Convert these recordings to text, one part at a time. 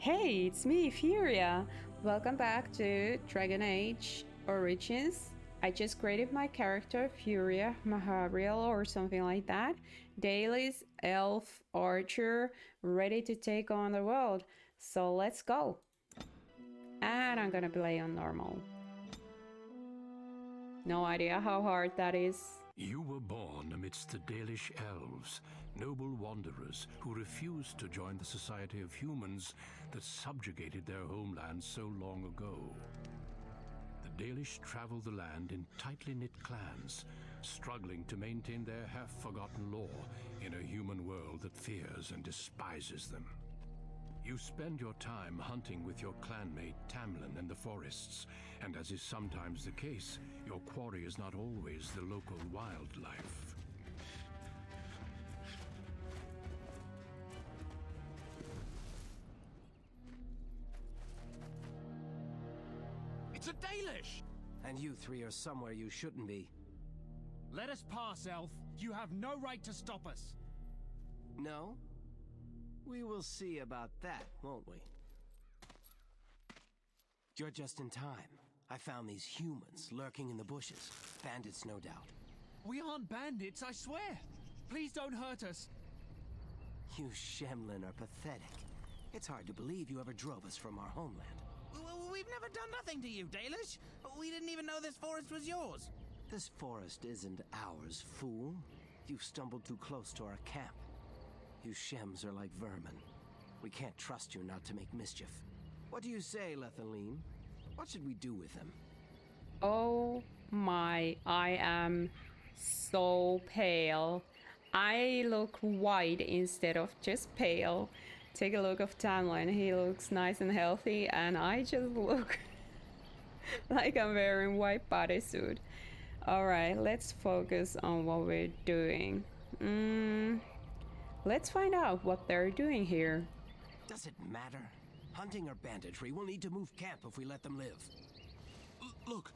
Hey, it's me, Fuuriah. Welcome back to Dragon Age Origins. I just created my character, Fuuriah, Mahariel or something like that. Dalish, elf, archer, ready to take on the world. So let's go. And I'm gonna play on normal. No idea how hard that is. You were born amidst the Dalish elves, noble wanderers who refused to join the society of humans that subjugated their homeland so long ago. The Dalish travel the land in tightly knit clans, struggling to maintain their half-forgotten lore in a human world that fears and despises them. You spend your time hunting with your clanmate Tamlin in the forests, and as is sometimes the case, your quarry is not always the local wildlife. It's a Dalish! And you three are somewhere you shouldn't be. Let us pass, Elf. You have no right to stop us. No? We will see about that, won't we? You're just in time. I found these humans lurking in the bushes. Bandits, no doubt. We aren't bandits, I swear. Please don't hurt us. You Shemlin are pathetic. It's hard to believe you ever drove us from our homeland. We've never done nothing to you, Dalish. We didn't even know this forest was yours. This forest isn't ours, fool. You've stumbled too close to our camp. You Shems are like vermin. We can't trust you not to make mischief. What do you say, Lethaline? What should we do with them? Oh my, I am so pale. I look white instead of just pale. Take a look of Tamlin. He looks nice and healthy, and I just look like I'm wearing white bodysuit. Alright, let's focus on what we're doing. Let's find out what they're doing here. Does it matter? Hunting or banditry, we'll need to move camp if we let them live. Look,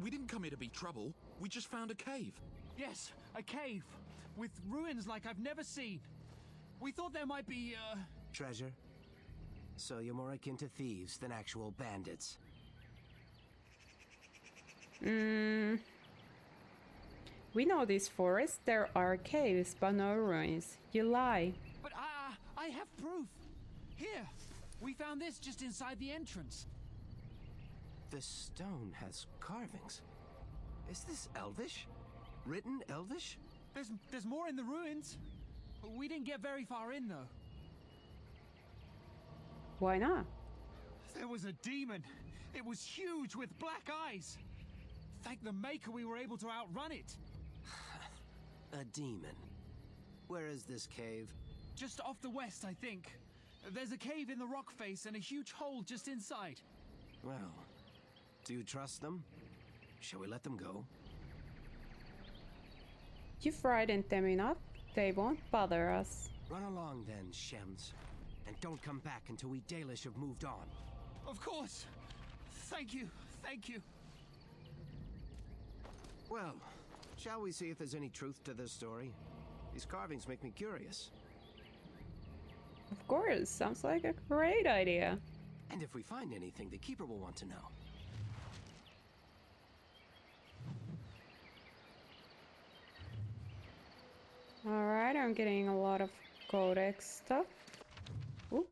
we didn't come here to be trouble. We just found a cave. Yes, a cave. With ruins like I've never seen. We thought there might be, Treasure? So you're more akin to thieves than actual bandits. We know this forest, there are caves, but no ruins. You lie. But I have proof. Here, we found this just inside the entrance. This stone has carvings. Is this Elvish? Written Elvish? There's more in the ruins. We didn't get very far in, though. Why not? There was a demon. It was huge with black eyes. Thank the Maker we were able to outrun it. A demon. Where is this cave? Just off the west, I think. There's a cave in the rock face and a huge hole just inside. Well, do you trust them? Shall we let them go? You frightened them enough. They won't bother us. Run along then, Shems. And don't come back until we Dalish have moved on. Of course. Thank you. Thank you. Well, shall we see if there's any truth to this story? These carvings make me curious. Of course, sounds like a great idea. And if we find anything, the Keeper will want to know. Alright, I'm getting a lot of codex stuff. Ooh.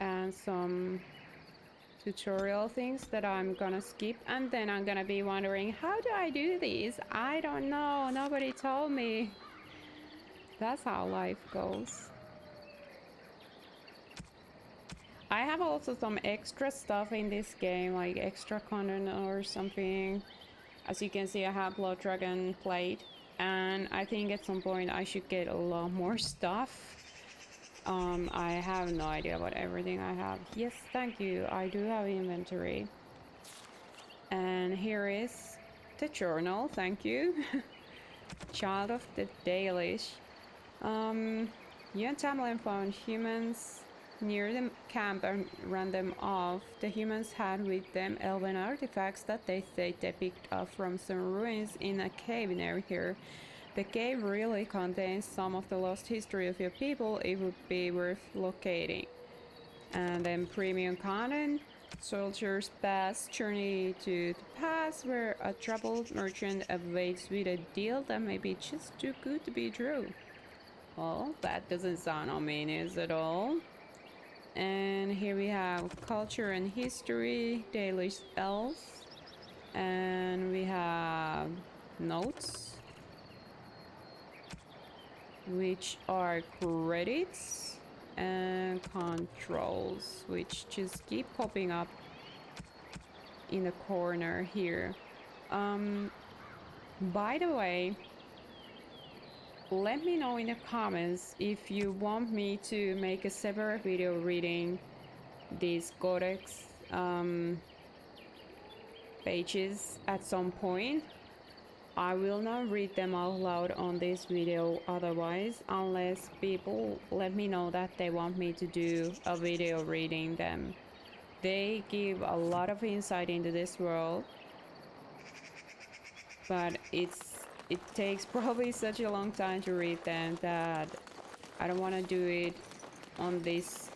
And some tutorial things that I'm gonna skip, and then I'm gonna be wondering, how do I do these? I don't know, nobody told me. That's how life goes. I have also some extra stuff in this game, like extra content or something. As you can see, I have Blood Dragon plate, and I think at some point I should get a lot more stuff. I have no idea about everything I have. Yes, thank you. I do have inventory. And here is the journal. Thank you. Child of the Dalish. You and Tamlin found humans near the camp and ran them off. The humans had with them elven artifacts that they say they picked up from some ruins in a cave near here. the cave really contains some of the lost history of your people, it would be worth locating. And then premium content, Soldier's Pass, journey to the past where a troubled merchant awaits with a deal that may be just too good to be true. Well, that doesn't sound ominous at all. And here we have culture and history, Dalish elves, and we have notes, which are credits, and controls, which just keep popping up in the corner here. By the way, let me know in the comments if you want me to make a separate video reading these codex pages at some point. I will not read them out loud on this video otherwise, unless people let me know that they want me to do a video reading them. They give a lot of insight into this world, but it takes probably such a long time to read them that I don't want to do it on this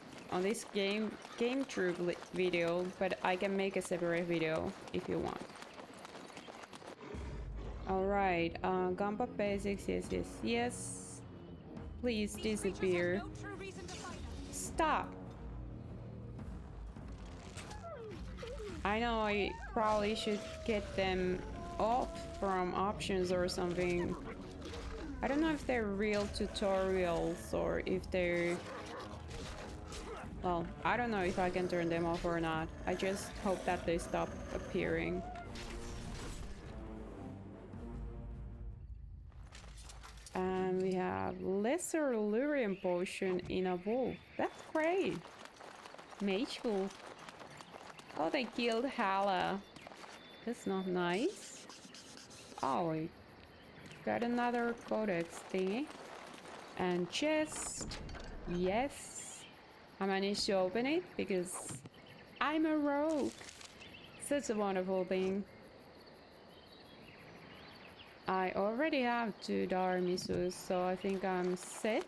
game through video, but I can make a separate video if you want. Alright, Gamba basics, yes. Please disappear. Stop! I know I probably should get them off from options or something. I don't know if they're real tutorials or if they're... Well, I don't know if I can turn them off or not. I just hope that they stop appearing. And we have lesser Lurian potion in a wolf. That's great. Mage wolf. Oh, they killed Hala. That's not nice. Oh, we got another codex thingy. And chest. Yes. I managed to open it because I'm a rogue. Such a wonderful thing. I already have 2 Darmisus, so I think I'm set.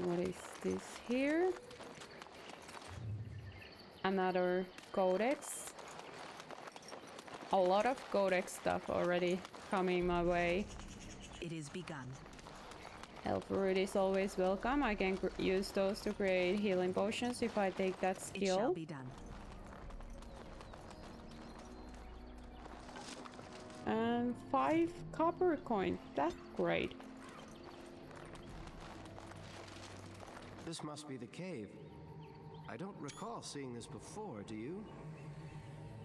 What is this here? Another codex. A lot of codex stuff already coming my way. It is begun. Elf root is always welcome. I can use those to create healing potions if I take that skill. It shall be done. And 5 copper coin. That's great. This must be the cave. I don't recall seeing this before, do you?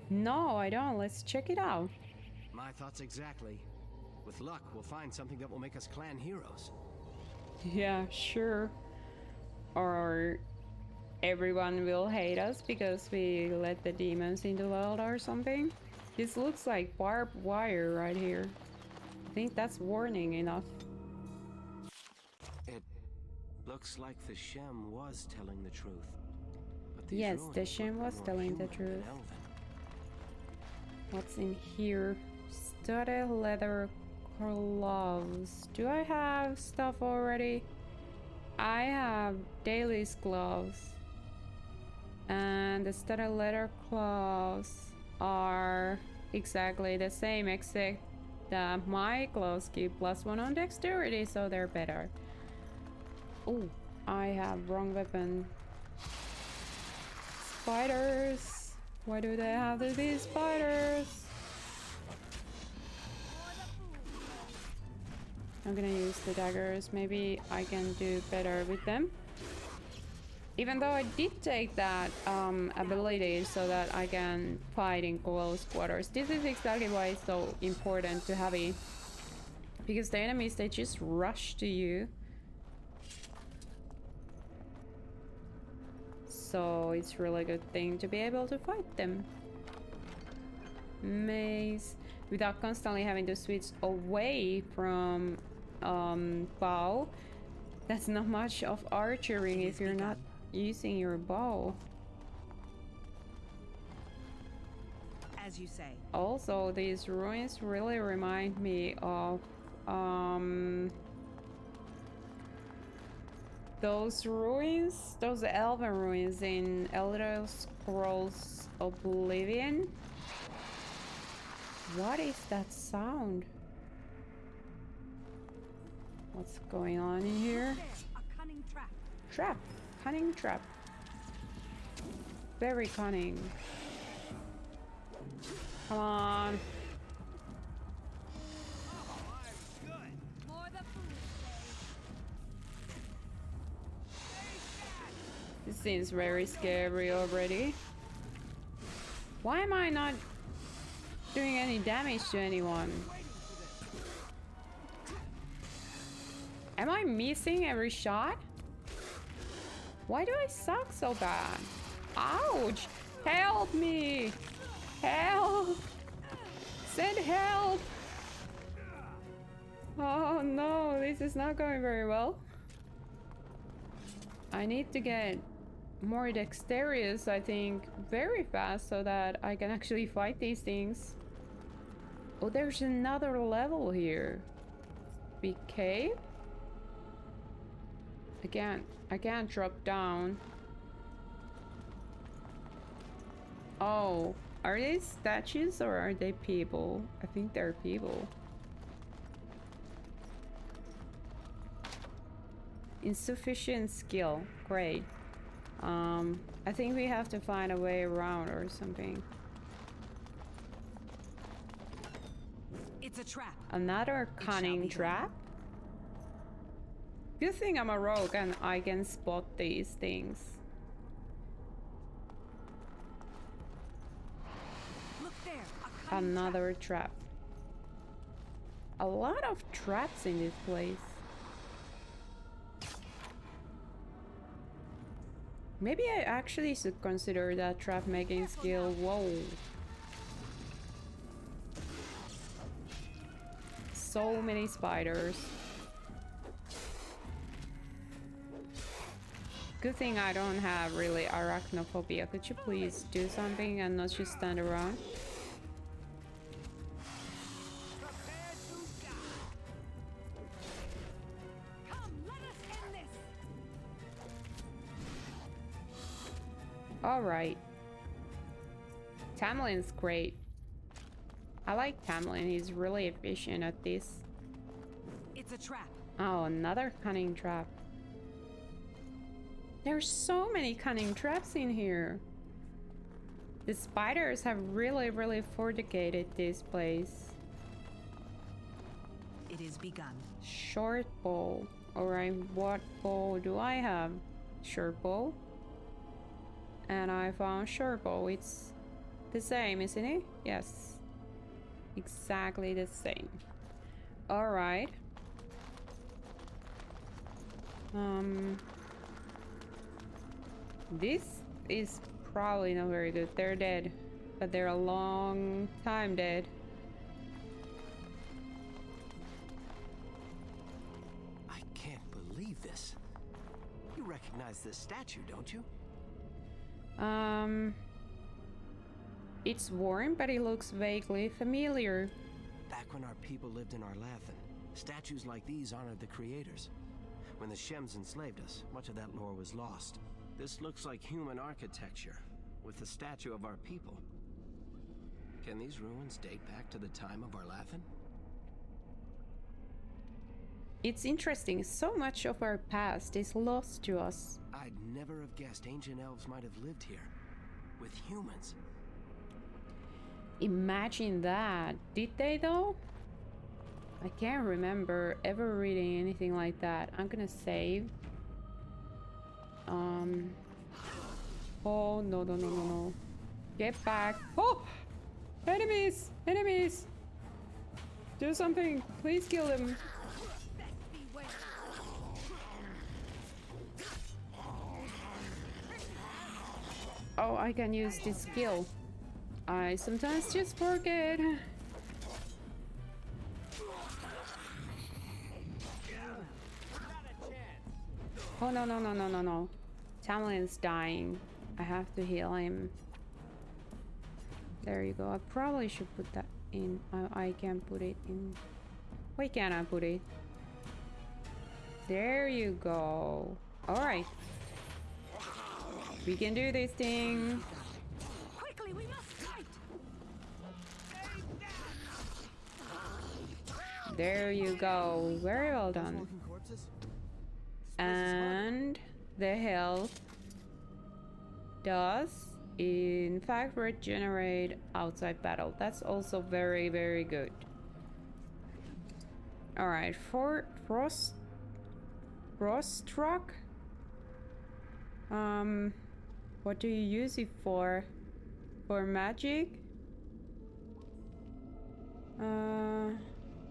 No, I don't. Let's check it out. My thoughts exactly. With luck, we'll find something that will make us clan heroes. Yeah, sure. Or everyone will hate us because we let the demons in the world or something. This looks like barbed wire right here. I think that's warning enough. It looks like the Shem was telling the truth. But these Yes, ruins the look Shem was more telling the human than truth. elven. What's in here? Studded leather gloves. Do I have stuff already? I have Dalish gloves. And the studded leather gloves are exactly the same, except that my gloves give +1 on dexterity, so they're better. Oh, I have wrong weapon. Spiders. Why do they have to be spiders? I'm gonna use the daggers. Maybe I can do better with them. Even though I did take that ability so that I can fight in close quarters. This is exactly why it's so important to have it. Because the enemies, they just rush to you. So it's really good thing to be able to fight them. Mace. Without constantly having to switch away from bow. That's not much of archering if you're not using your bow. As you say. Also, these ruins really remind me of Those ruins, those elven ruins in Elder Scrolls Oblivion. What is that sound? What's going on in here? A cunning trap. Trap. Cunning trap. Very cunning. Come on. More the food. This seems very scary already. Why am I not doing any damage to anyone? Am I missing every shot? Why do I suck so bad? Ouch! Help me! Help! Send help! Oh no, this is not going very well. I need to get more dexterous, I think, very fast so that I can actually fight these things. Oh, there's another level here. Big cave? I can't drop down. Oh, are they statues or are they people? I think they're people. Insufficient skill. Great. I think we have to find a way around or something. It's a trap. Another cunning trap? Good thing I'm a rogue and I can spot these things. Look there. A cunning Another trap. A lot of traps in this place. Maybe I actually should consider that trap making skill. Whoa. So many spiders. Good thing I don't have really arachnophobia. Could you please do something and not just stand around? Come, let us end this. Alright. Tamlin's great. I like Tamlin, he's really efficient at this. It's a trap. Oh, another cunning trap. There's so many cunning traps in here. The spiders have really fortificated this place. It is begun. Short bow. Alright, what bow do I have? Short bow. And I found short bow. It's the same, isn't it? Yes. Exactly the same. Alright. This is probably not very good. They're dead. But they're a long time dead. I can't believe this. You recognize this statue, don't you? It's worn, but it looks vaguely familiar. Back when our people lived in Arlathan, statues like these honored the creators. When the Shems enslaved us, much of that lore was lost. This looks like human architecture, with the statue of our people. Can these ruins date back to the time of Arlathan? It's interesting, so much of our past is lost to us. I'd never have guessed ancient elves might have lived here, with humans. Imagine that. Did they though? I can't remember ever reading anything like that. I'm gonna save. Oh, no. Get back. Oh! Enemies! Enemies! Do something. Please kill them. Oh, I can use this skill. I sometimes just forget. Oh, no. Tamlin's dying. I have to heal him. There you go. I probably should put that in. I can put it in. Why can't I put it? There you go. Alright. We can do this thing. Quickly, we must fight. There you go. Very well done. Walking corpses? And the health does in fact regenerate outside battle. That's also very, very good. Alright, for frost struck. What do you use it for? For magic?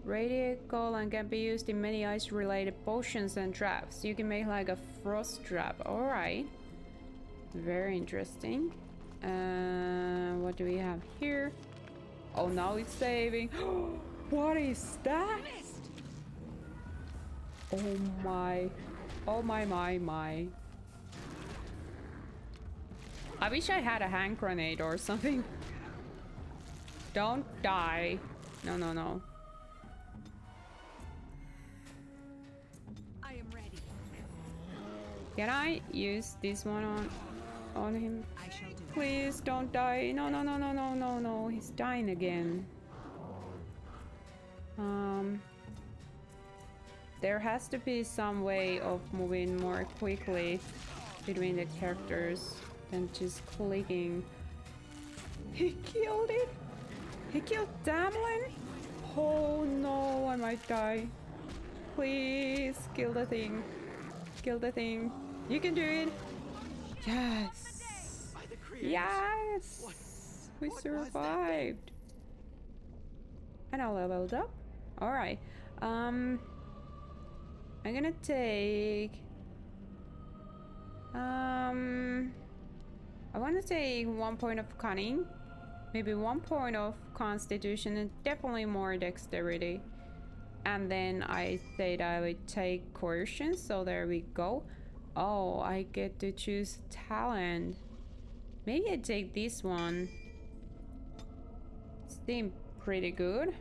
Radical and can be used in many ice related potions and traps. You can make like a frost trap. Alright. Very interesting. What do we have here? Oh, now it's saving. What is that? Oh my. Oh my. I wish I had a hand grenade or something. Don't die. No. I am ready. Can I use this one on him? I shall do. Please don't die. No. He's dying again. There has to be some way of moving more quickly between the characters than just clicking. He killed it. He killed Damlin. Oh no, I might die. Please kill the thing. Kill the thing. You can do it. Yes. Yes. We survived. And I leveled up. Alright. I'm gonna take I want to take 1 point of cunning, maybe 1 point of constitution, and definitely more dexterity. And then I said I would take coercion, so there we go. Oh, I get to choose talent. Maybe I take this one. Seems pretty good.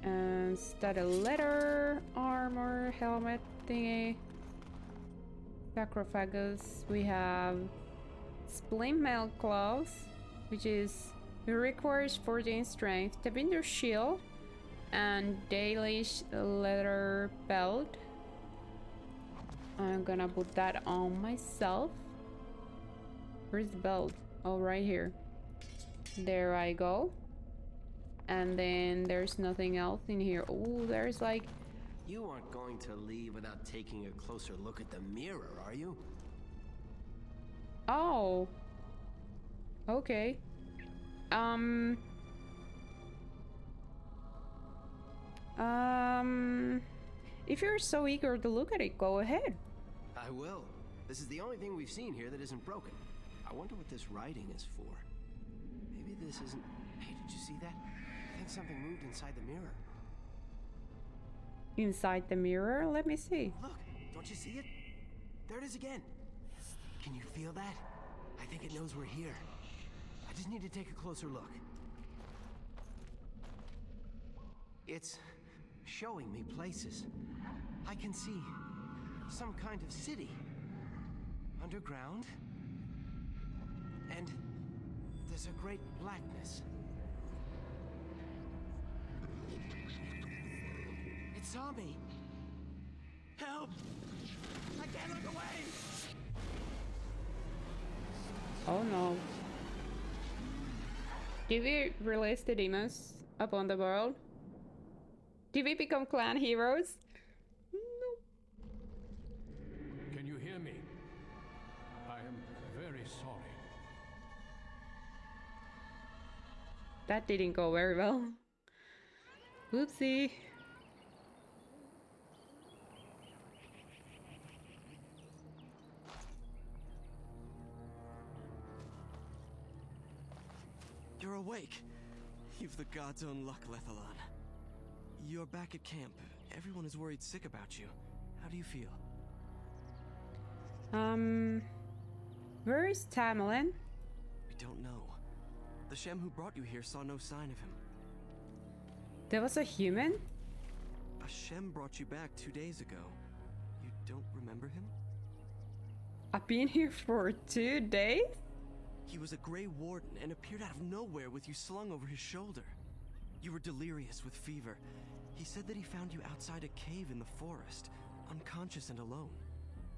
And study leather, armor, helmet thingy. Sarcophagus. We have splint mail gloves, which is it requires 14 strength. Tabinder shield and Dalish leather belt. I'm gonna put that on myself. Where's the belt? Oh, right here. There I go. And then there's nothing else in here. Oh, there's like... You aren't going to leave without taking a closer look at the mirror, are you? Oh. Okay. If you're so eager to look at it, go ahead. I will. This is the only thing we've seen here that isn't broken. I wonder what this writing is for. Maybe this isn't... Hey, did you see that? I think something moved inside the mirror. Inside the mirror? Let me see. Look, don't you see it? There it is again. Can you feel that? I think it knows we're here. I just need to take a closer look. It's showing me places. I can see some kind of city. Underground. And there's a great blackness. It saw me. Help! I can't look away! Oh no. Did we release the demons upon the world? Did we become clan heroes? No. Can you hear me? I am very sorry. That didn't go very well. Oopsie. You're awake. You've the god's own luck, Lethalon. You're back at camp. Everyone is worried sick about you. How do you feel? Where is Tamerlan? We don't know. The Shem who brought you here saw no sign of him. There was a human? A Shem brought you back 2 days ago. You don't remember him? I've been here for 2 days? He was a Grey Warden and appeared out of nowhere with you slung over his shoulder. You were delirious with fever. He said that he found you outside a cave in the forest, unconscious and alone.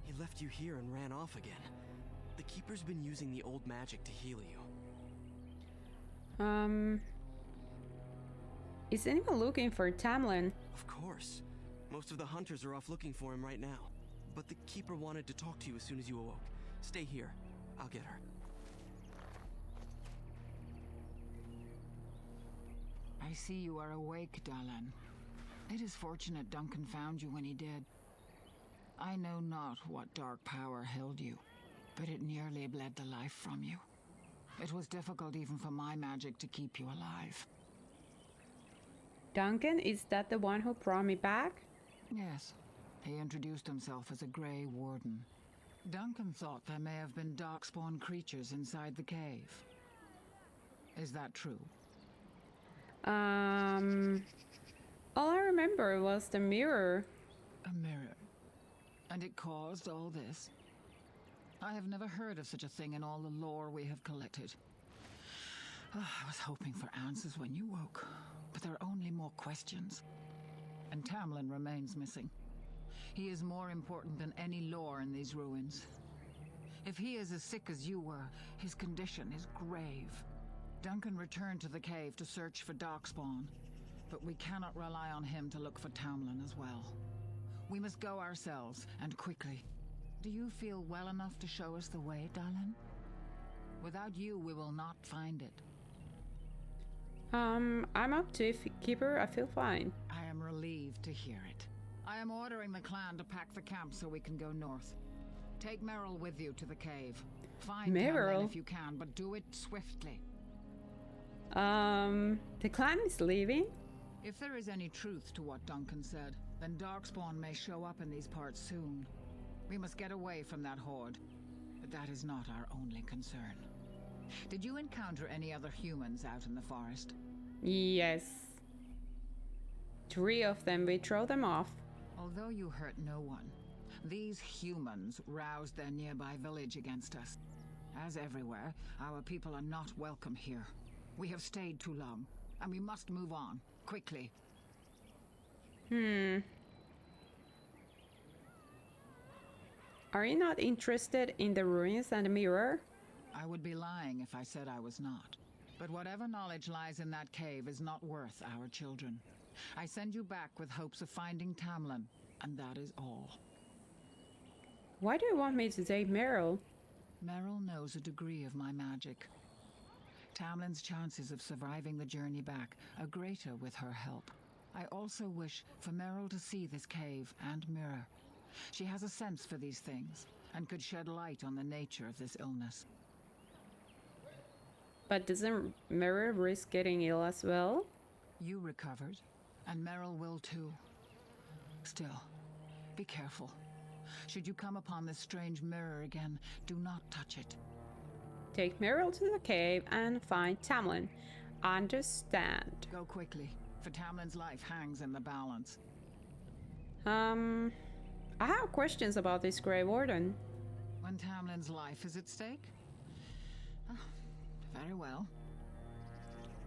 He left you here and ran off again. The Keeper's been using the old magic to heal you. Is anyone looking for Tamlin? Of course. Most of the hunters are off looking for him right now. But the Keeper wanted to talk to you as soon as you awoke. Stay here. I'll get her. I see you are awake, Dalan. It is fortunate Duncan found you when he did. I know not what dark power held you, but it nearly bled the life from you. It was difficult even for my magic to keep you alive. Duncan, is that the one who brought me back? Yes. He introduced himself as a Grey Warden. Duncan thought there may have been darkspawn creatures inside the cave. Is that true? All I remember was the mirror. A mirror. And it caused all this? I have never heard of such a thing in all the lore we have collected. I was hoping for answers when you woke, but there are only more questions. And Tamlin remains missing. He is more important than any lore in these ruins. If he is as sick as you were, his condition is grave. Duncan returned to the cave to search for darkspawn, but we cannot rely on him to look for Tamlin as well. We must go ourselves, and quickly. Do you feel well enough to show us the way, Dalan? Without you, we will not find it. I'm up to it, Keeper. I feel fine. I am relieved to hear it. I am ordering the clan to pack the camp so we can go north. Take Merrill with you to the cave. Find Merrill? Tamlin if you can, but do it swiftly. The clan is leaving? If there is any truth to what Duncan said, then darkspawn may show up in these parts soon. We must get away from that horde. But that is not our only concern. Did you encounter any other humans out in the forest? Yes. 3 of them. We throw them off. Although you hurt no one, these humans roused their nearby village against us. As everywhere, our people are not welcome here. We have stayed too long, and we must move on, quickly. Are you not interested in the ruins and the mirror? I would be lying if I said I was not. But whatever knowledge lies in that cave is not worth our children. I send you back with hopes of finding Tamlin, and that is all. Why do you want me to take Merrill? Merrill knows a degree of my magic. Tamlin's chances of surviving the journey back are greater with her help. I also wish for Merrill to see this cave and mirror. She has a sense for these things, and could shed light on the nature of this illness. But doesn't Merrill risk getting ill as well? You recovered, and Merrill will too. Still, be careful. Should you come upon this strange mirror again, do not touch it. Take Merrill to the cave and find Tamlin. Understand. Go quickly, for Tamlin's life hangs in the balance. I have questions about this Grey Warden. When Tamlin's life is at stake? Very well.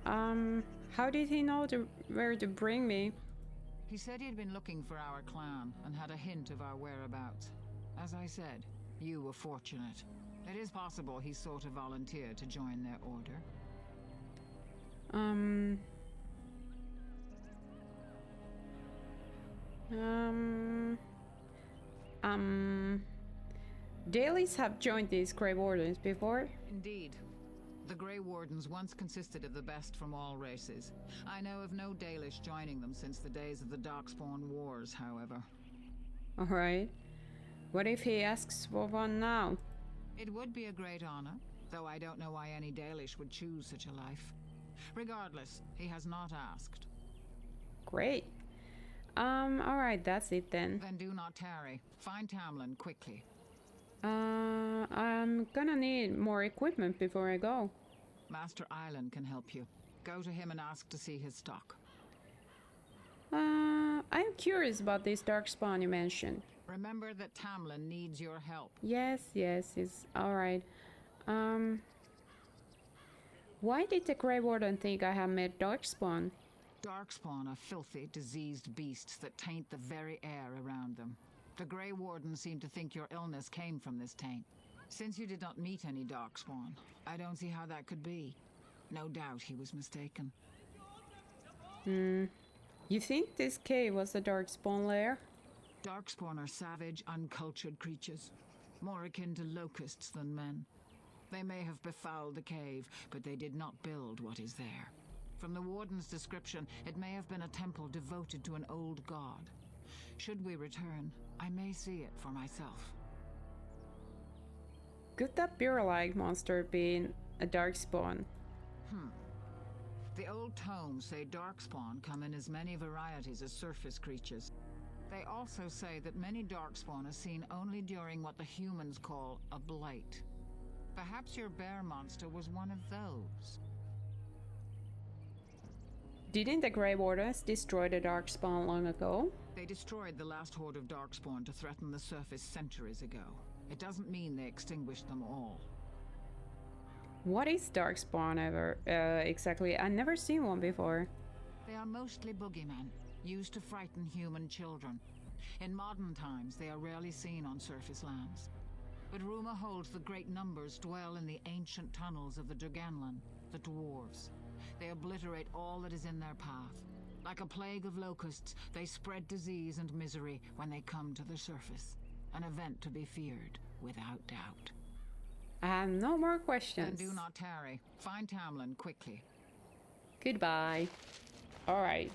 How did he know where to bring me? He said he'd been looking for our clan and had a hint of our whereabouts. As I said, you were fortunate. It is possible he sought a volunteer to join their order. Dalish have joined these Grey Wardens before? Indeed. The Grey Wardens once consisted of the best from all races. I know of no Dalish joining them since the days of the Darkspawn Wars, however. Alright. What if he asks for one now? It would be a great honor, though I don't know why any Dalish would choose such a life. Regardless, he has not asked. Great. Alright, that's it then. Then do not tarry. Find Tamlin quickly. I'm gonna need more equipment before I go. Master Island can help you. Go to him and ask to see his stock. I'm curious about this darkspawn you mentioned. Remember that Tamlin needs your help. Yes, it's alright. Why did the Grey Warden think I have met darkspawn? Darkspawn are filthy, diseased beasts that taint the very air around them. The Grey Warden seemed to think your illness came from this taint. Since you did not meet any darkspawn, I don't see how that could be. No doubt he was mistaken. You think this cave was a darkspawn lair? Darkspawn are savage, uncultured creatures, more akin to locusts than men. They may have befouled the cave, but they did not build what is there. From the Warden's description, it may have been a temple devoted to an old god. Should we return, I may see it for myself. Could that bear-like monster be a darkspawn? The old tomes say darkspawn come in as many varieties as surface creatures. They also say that many darkspawn are seen only during what the humans call a blight. Perhaps your bear monster was one of those. Didn't the Grey Wardens destroy the darkspawn long ago? They destroyed the last horde of darkspawn to threaten the surface centuries ago. It doesn't mean they extinguished them all. What is darkspawn exactly? I've never seen one before. They are mostly boogeymen, used to frighten human children. In modern times, they are rarely seen on surface lands. But rumor holds that great numbers dwell in the ancient tunnels of the Draganlan, the dwarves. They obliterate all that is in their path. Like a plague of locusts, they spread disease and misery when they come to the surface. An event to be feared, without doubt. I have no more questions. And do not tarry. Find Tamlin quickly. Goodbye. Alright.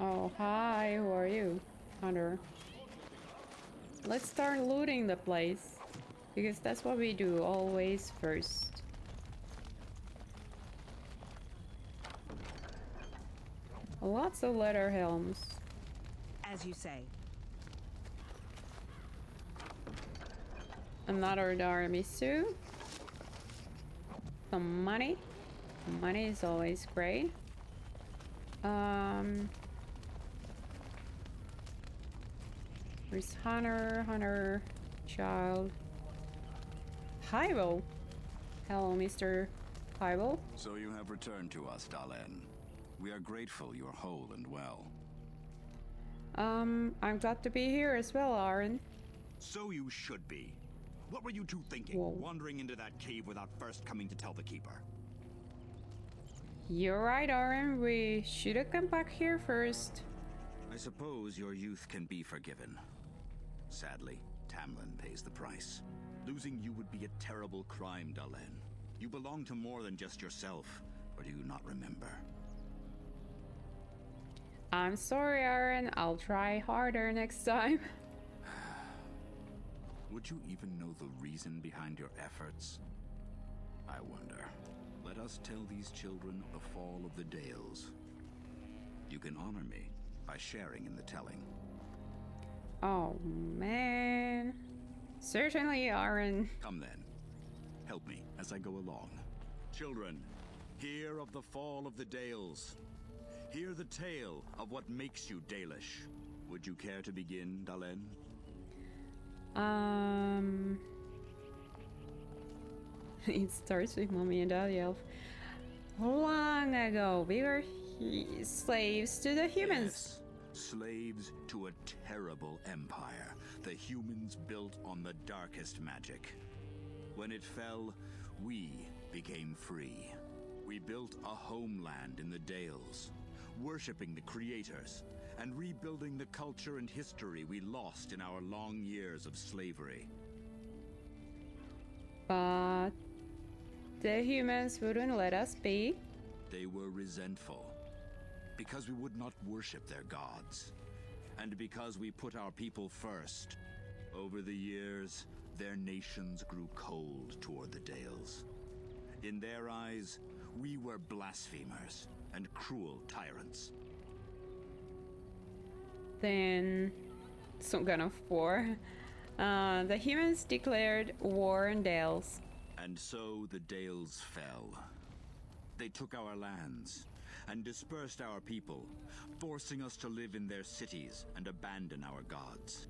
Oh, hi. Who are you? Hunter. Let's start looting the place. Because that's what we do always first. Lots of leather helms. As you say. Another Daramisu. Some money. Money is always great. There's Hunter, Child. Hyrule. Hello, Mr. Hyrule. So you have returned to us, Dalen. We are grateful you're whole and well. I'm glad to be here as well, Aaron. So you should be. What were you two thinking, wandering into that cave without first coming to tell the Keeper? You're right, Aaron. We should have come back here first. I suppose your youth can be forgiven. Sadly, Tamlin pays the price. Losing you would be a terrible crime, Dalen. You belong to more than just yourself, or do you not remember? I'm sorry, Aaron. I'll try harder next time. Would you even know the reason behind your efforts? I wonder. Let us tell these children the fall of the Dales. You can honor me by sharing in the telling. Oh, man. Certainly, Aaron. Come then. Help me as I go along. Children, hear of the fall of the Dales. Hear the tale of what makes you Dalish. Would you care to begin, Dalen? It starts with Mommy and Daddy Elf. Long ago, we were slaves to the humans. Yes, slaves to a terrible empire the humans built on the darkest magic. When it fell, we became free. We built a homeland in the Dales, worshipping the creators, and rebuilding the culture and history we lost in our long years of slavery. But the humans wouldn't let us be. They were resentful, because we would not worship their gods, and because we put our people first. Over the years, their nations grew cold toward the Dales. In their eyes, we were blasphemers and cruel tyrants. Then, some kind of war. The humans declared war on Dales. And so the Dales fell. They took our lands, and dispersed our people, forcing us to live in their cities and abandon our gods.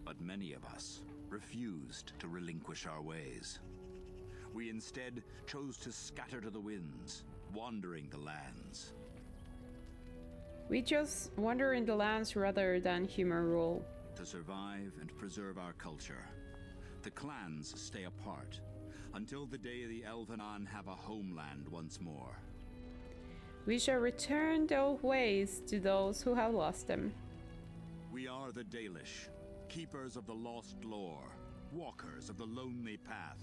But many of us refused to relinquish our ways. We instead chose to scatter to the winds, wandering the lands. We just wander in the lands rather than human rule. To survive and preserve our culture, the clans stay apart until the day the Elvenon have a homeland once more. We shall return those ways to those who have lost them. We are the Dalish, keepers of the lost lore, walkers of the lonely path.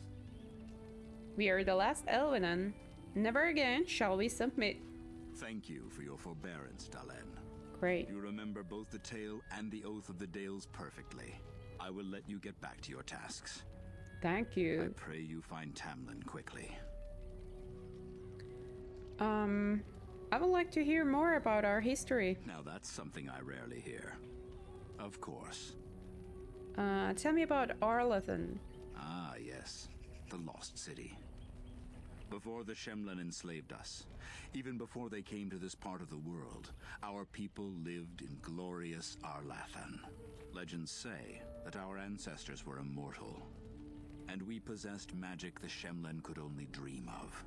We are the last Elvenon. Never again shall we submit. Thank you for your forbearance, Dalen. Great. You remember both the tale and the Oath of the Dales perfectly. I will let you get back to your tasks. Thank you. I pray you find Tamlin quickly. I would like to hear more about our history. Now that's something I rarely hear. Of course. Tell me about Arlathan. Ah, yes. The Lost City. Before the Shemlen enslaved us, even before they came to this part of the world, our people lived in glorious Arlathan. Legends say that our ancestors were immortal, and we possessed magic the Shemlen could only dream of.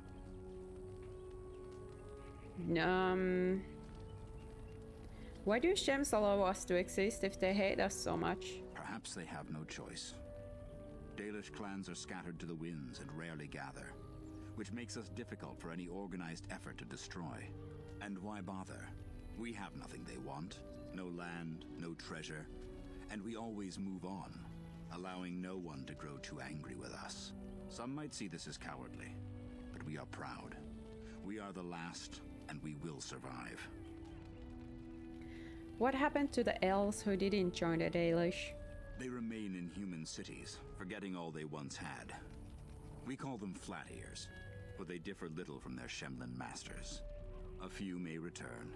Why do Shems allow us to exist if they hate us so much? Perhaps they have no choice. Dalish clans are scattered to the winds and rarely gather, which makes us difficult for any organized effort to destroy. And why bother? We have nothing they want. No land, no treasure, and we always move on, allowing no one to grow too angry with us. Some might see this as cowardly, but we are proud. We are the last, and we will survive. What happened to the elves who didn't join the Dalish? They remain in human cities, forgetting all they once had. We call them flat ears, but they differ little from their Shemlen masters. A few may return,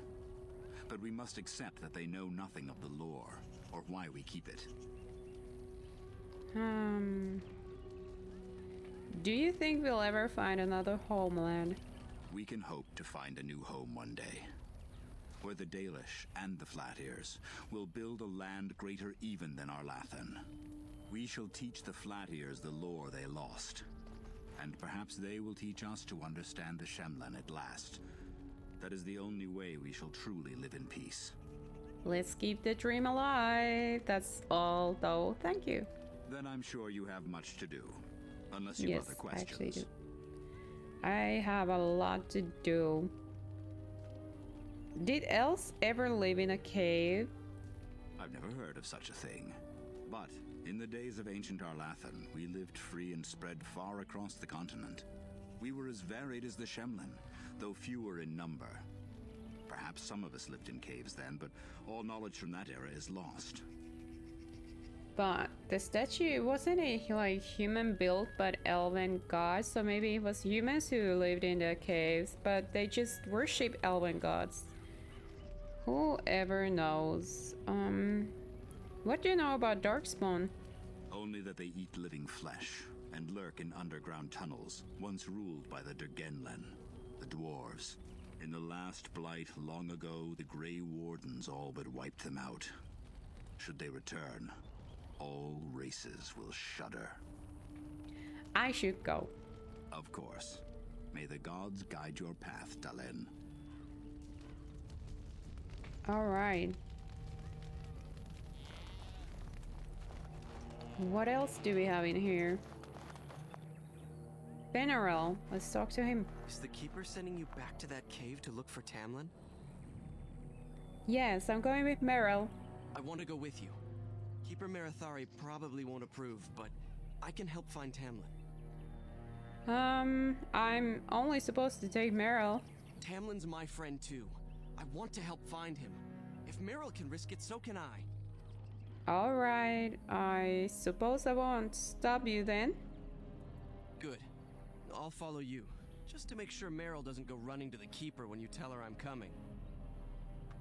but we must accept that they know nothing of the lore, or why we keep it. Do you think we'll ever find another homeland? We can hope to find a new home one day, where the Dalish and the Flat Ears will build a land greater even than Arlathan. We shall teach the Flat Ears the lore they lost, and perhaps they will teach us to understand the Shemlen at last. That is the only way we shall truly live in peace. Let's keep the dream alive. That's all, though. Thank you. Then I'm sure you have much to do, unless you have other questions. I actually do. I have a lot to do. Did elves ever live in a cave? I've never heard of such a thing. But in the days of ancient Arlathan, we lived free and spread far across the continent. We were as varied as the Shemlen, though fewer in number. Perhaps some of us lived in caves then, but all knowledge from that era is lost. But the statue wasn't it like human built but elven gods, so maybe it was humans who lived in the caves, but they just worship elven gods. Whoever knows. What do you know about darkspawn? Only that they eat living flesh and lurk in underground tunnels, once ruled by the Dergenlen, the dwarves. In the last blight long ago, the Grey Wardens all but wiped them out. Should they return, all races will shudder. I should go. Of course. May the gods guide your path, Dalen. Alright. What else do we have in here? Merrill, let's talk to him. Is the Keeper sending you back to that cave to look for Tamlin? Yes, I'm going with Merrill. I want to go with you. Keeper Marathari probably won't approve, but I can help find Tamlin. I'm only supposed to take Merrill. Tamlin's my friend too. I want to help find him. If Merrill can risk it, so can I. Alright, I suppose I won't stop you then. Good. I'll follow you, just to make sure Merrill doesn't go running to the Keeper when you tell her I'm coming.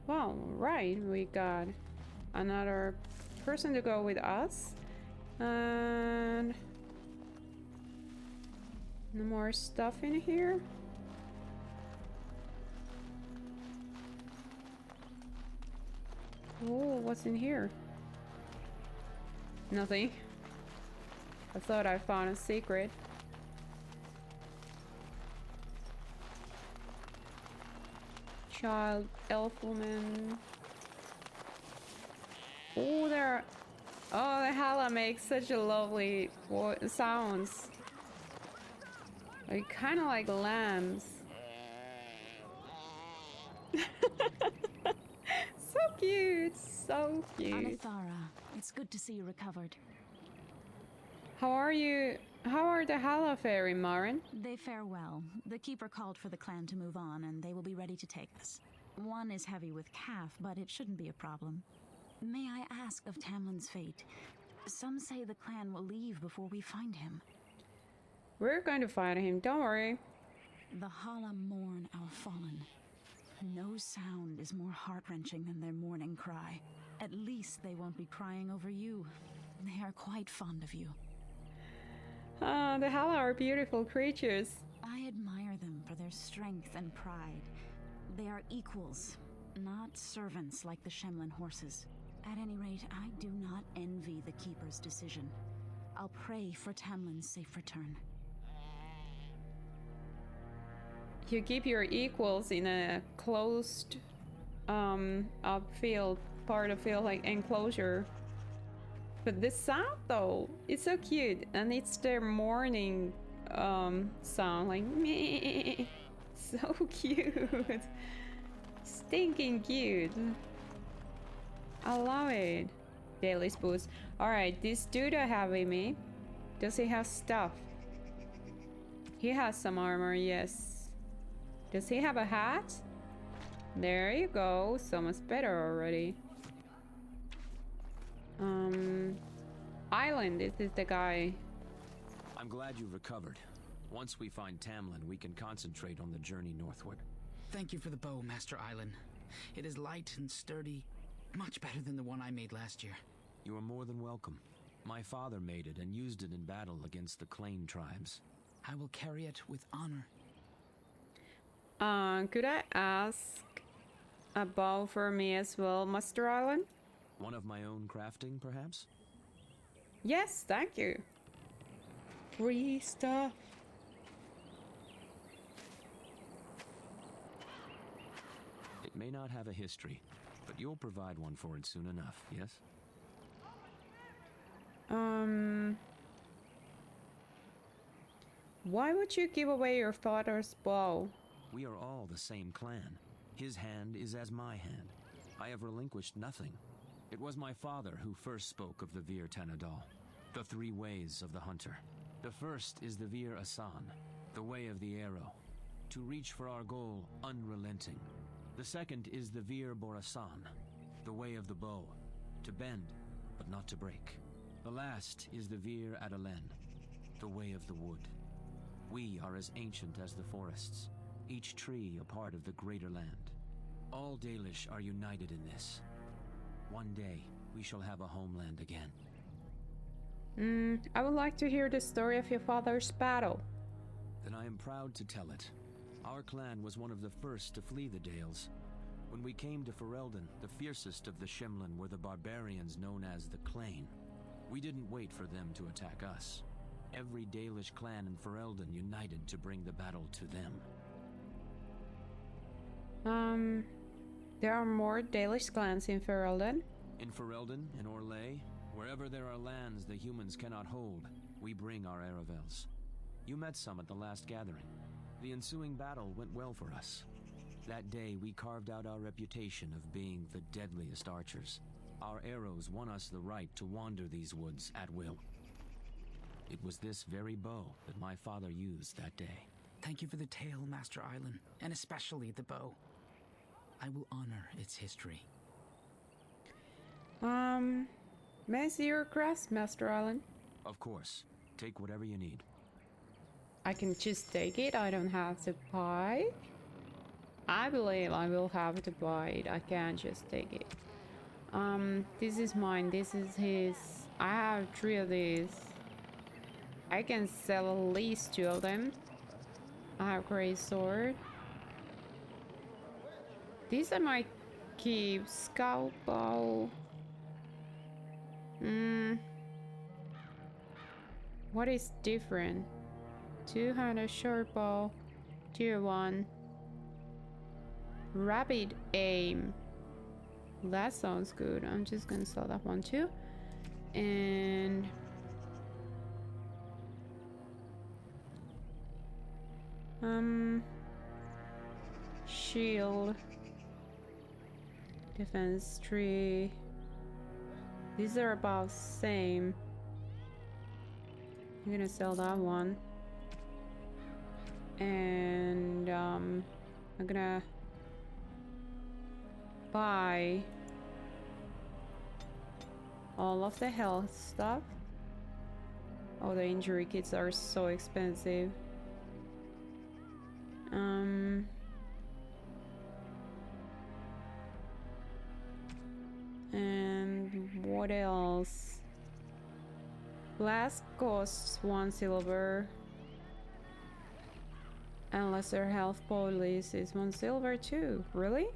Well, right, we got another person to go with us. And no more stuff in here. Oh, what's in here? Nothing. I thought I found a secret. Child, elf woman. Oh, there. Oh, the Hala makes such a lovely sounds. Like kind of like lambs. So cute, so cute. Anathara, it's good to see you recovered. How are you? How are the Hala fairy, Marin? They fare well. The keeper called for the clan to move on, and they will be ready to take us. One is heavy with calf, but it shouldn't be a problem. May I ask of Tamlin's fate? Some say the clan will leave before we find him. We're going to find him, don't worry. The Hala mourn our fallen. No sound is more heart-wrenching than their mourning cry. At least they won't be crying over you. They are quite fond of you. Ah, the Hala are beautiful creatures. I admire them for their strength and pride. They are equals, not servants like the Shemlin horses. At any rate, I do not envy the Keeper's decision. I'll pray for Tamlin's safe return. You keep your equals in a closed upfield, part of field, like enclosure. But this sound though, it's so cute, and it's their morning sound, like meh. So cute. Stinking cute. I love it. Daily boots. Alright, this dude I have with me, does he have stuff? He has some armor, yes. Does he have a hat? There you go, so much better already. Island, this is the guy. I'm glad you've recovered. Once we find Tamlin, we can concentrate on the journey northward. Thank you for the bow, Master Island. It is light and sturdy, much better than the one I made last year. You are more than welcome. My father made it and used it in battle against the Clane tribes. I will carry it with honor. Could I ask a bow for me as well, Master Island? One of my own crafting, perhaps? Yes, thank you. Free stuff. It may not have a history, but you'll provide one for it soon enough, yes? Why would you give away your father's bow? We are all the same clan. His hand is as my hand. I have relinquished nothing. It was my father who first spoke of the Vir Tanadal, the three ways of the hunter. The first is the Vir Asan, the way of the arrow, to reach for our goal unrelenting. The second is the Vir Borasan, the way of the bow, to bend but not to break. The last is the Vir Adalen, the way of the wood. We are as ancient as the forests, each tree a part of the greater land. All Dalish are united in this. One day, we shall have a homeland again. I would like to hear the story of your father's battle. Then I am proud to tell it. Our clan was one of the first to flee the Dales. When we came to Ferelden, the fiercest of the Shemlin were the barbarians known as the Clane. We didn't wait for them to attack us. Every Dalish clan in Ferelden united to bring the battle to them. There are more Dalish clans in Ferelden? In Ferelden, in Orlais, wherever there are lands the humans cannot hold, we bring our Aravels. You met some at the last gathering. The ensuing battle went well for us. That day, we carved out our reputation of being the deadliest archers. Our arrows won us the right to wander these woods at will. It was this very bow that my father used that day. Thank you for the tale, Master Island, and especially the bow. I will honor its history. May I see your crest, Master Island? Of course. Take whatever you need. I can just take it, I don't have to buy? I believe I will have to buy it, I can't just take it. This is mine, this is his. I have 3 of these. I can sell at least 2 of them. I have great sword. These are my keep scout bow. What is different? Two-handed short bow, tier 1. Rapid aim. That sounds good. I'm just gonna sell that one too. And shield, defense 3. These are about same. I'm gonna sell that one. And I'm gonna buy all of the health stuff. Oh, the injury kits are so expensive. And what else? Blast costs 1 silver. And lesser health police is 1 silver too. Really?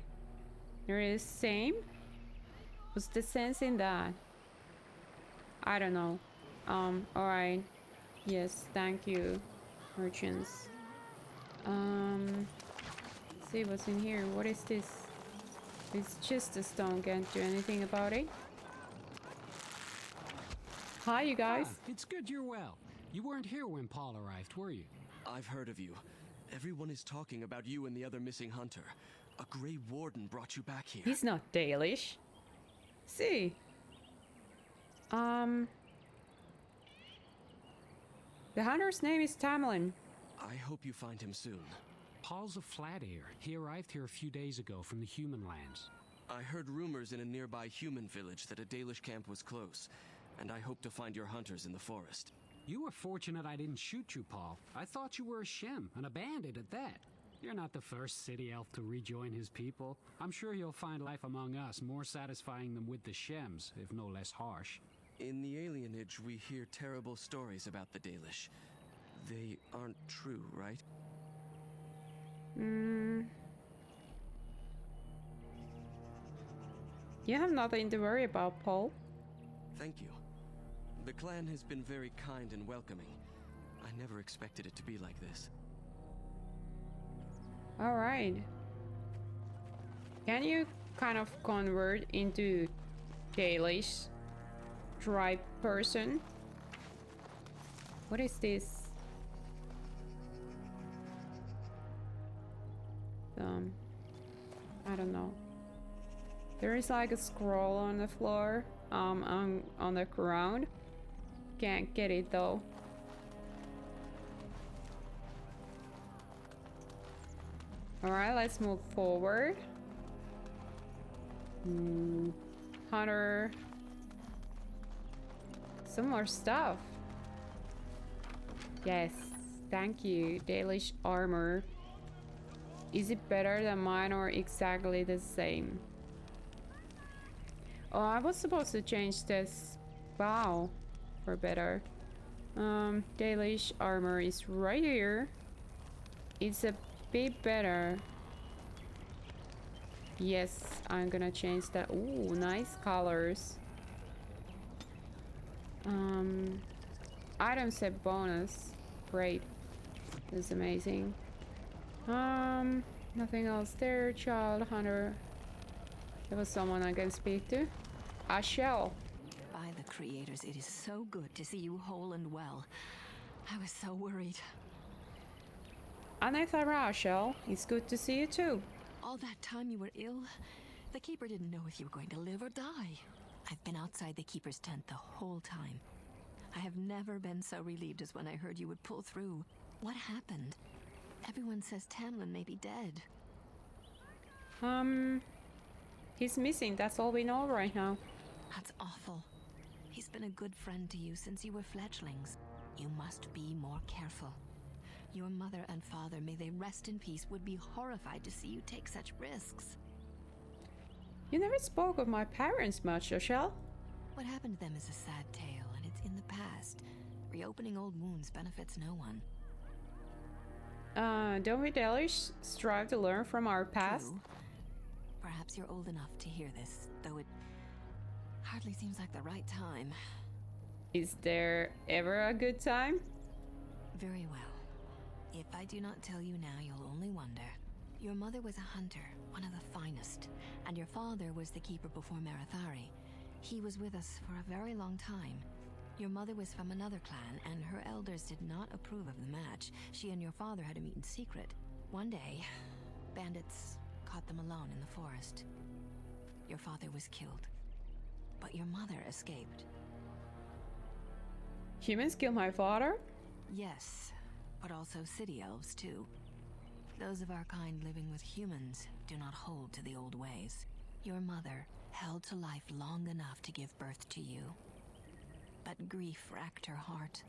They're the same? What's the sense in that? I don't know. Alright. Yes, thank you, merchants. Let's see what's in here. What is this? It's just a stone. Can't do anything about it. Hi, you guys. It's good you're well. You weren't here when Paul arrived, were you? I've heard of you. Everyone is talking about you and the other missing hunter. A Grey Warden brought you back here. He's not Dalish. See. The hunter's name is Tamlin. I hope you find him soon. Paul's a flat ear. He arrived here a few days ago from the human lands. I heard rumors in a nearby human village that a Dalish camp was close, and I hope to find your hunters in the forest. You were fortunate I didn't shoot you, Paul. I thought you were a Shem, and a bandit at that. You're not the first city elf to rejoin his people. I'm sure you'll find life among us more satisfying than with the Shems, if no less harsh. In the alienage, we hear terrible stories about the Dalish. They aren't true, right? You have nothing to worry about, Paul. Thank you. The clan has been very kind and welcoming. I never expected it to be like this. Alright. Can you kind of convert into Dalish tribe person? What is this? I don't know. There is like a scroll on the floor, on the ground. Can't get it though. Alright, let's move forward. Hunter. Some more stuff. Yes, thank you. Dalish armor. Is it better than mine or exactly the same? Oh, I was supposed to change this bow for better. Dalish armor is right here. It's a bit better. Yes, I'm gonna change that. Ooh, nice colors. Item set bonus. Great. That's amazing. Nothing else there. Child hunter. There was someone I can speak to. I shall. By the creators, it is so good to see you whole and well. I was so worried. Anethara, Shell. It's good to see you too. All that time you were ill, the Keeper didn't know if you were going to live or die. I've been outside the Keeper's tent the whole time. I have never been so relieved as when I heard you would pull through. What happened? Everyone says Tamlin may be dead. He's missing. That's all we know right now. That's awful. He's been a good friend to you since you were fledglings. You must be more careful. Your mother and father, may they rest in peace, would be horrified to see you take such risks. You never spoke of my parents much, Rochelle. What happened to them is a sad tale, and it's in the past. Reopening old wounds benefits no one. Don't we Dalish strive to learn from our past? True. Perhaps you're old enough to hear this, though it hardly seems like the right time. Is there ever a good time? Very well. If I do not tell you now, you'll only wonder. Your mother was a hunter, one of the finest, and your father was the keeper before Marathari. He was with us for a very long time. Your mother was from another clan, and her elders did not approve of the match. She and your father had to meet in secret. One day, bandits caught them alone in the forest. Your father was killed, but your mother escaped. Humans killed my father? Yes, but also city elves too. Those of our kind living with humans do not hold to the old ways. Your mother held to life long enough to give birth to you. But grief racked her heart.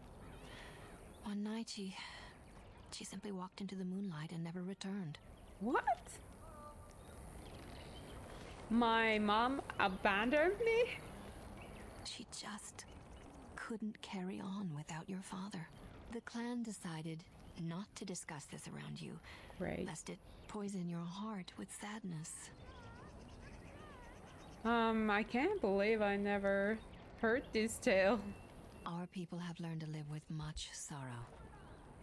One night she simply walked into the moonlight and never returned. What? My mom abandoned me? She just couldn't carry on without your father. The clan decided not to discuss this around you, right, lest it poison your heart with sadness. I can't believe I never heard this tale. Our people have learned to live with much sorrow.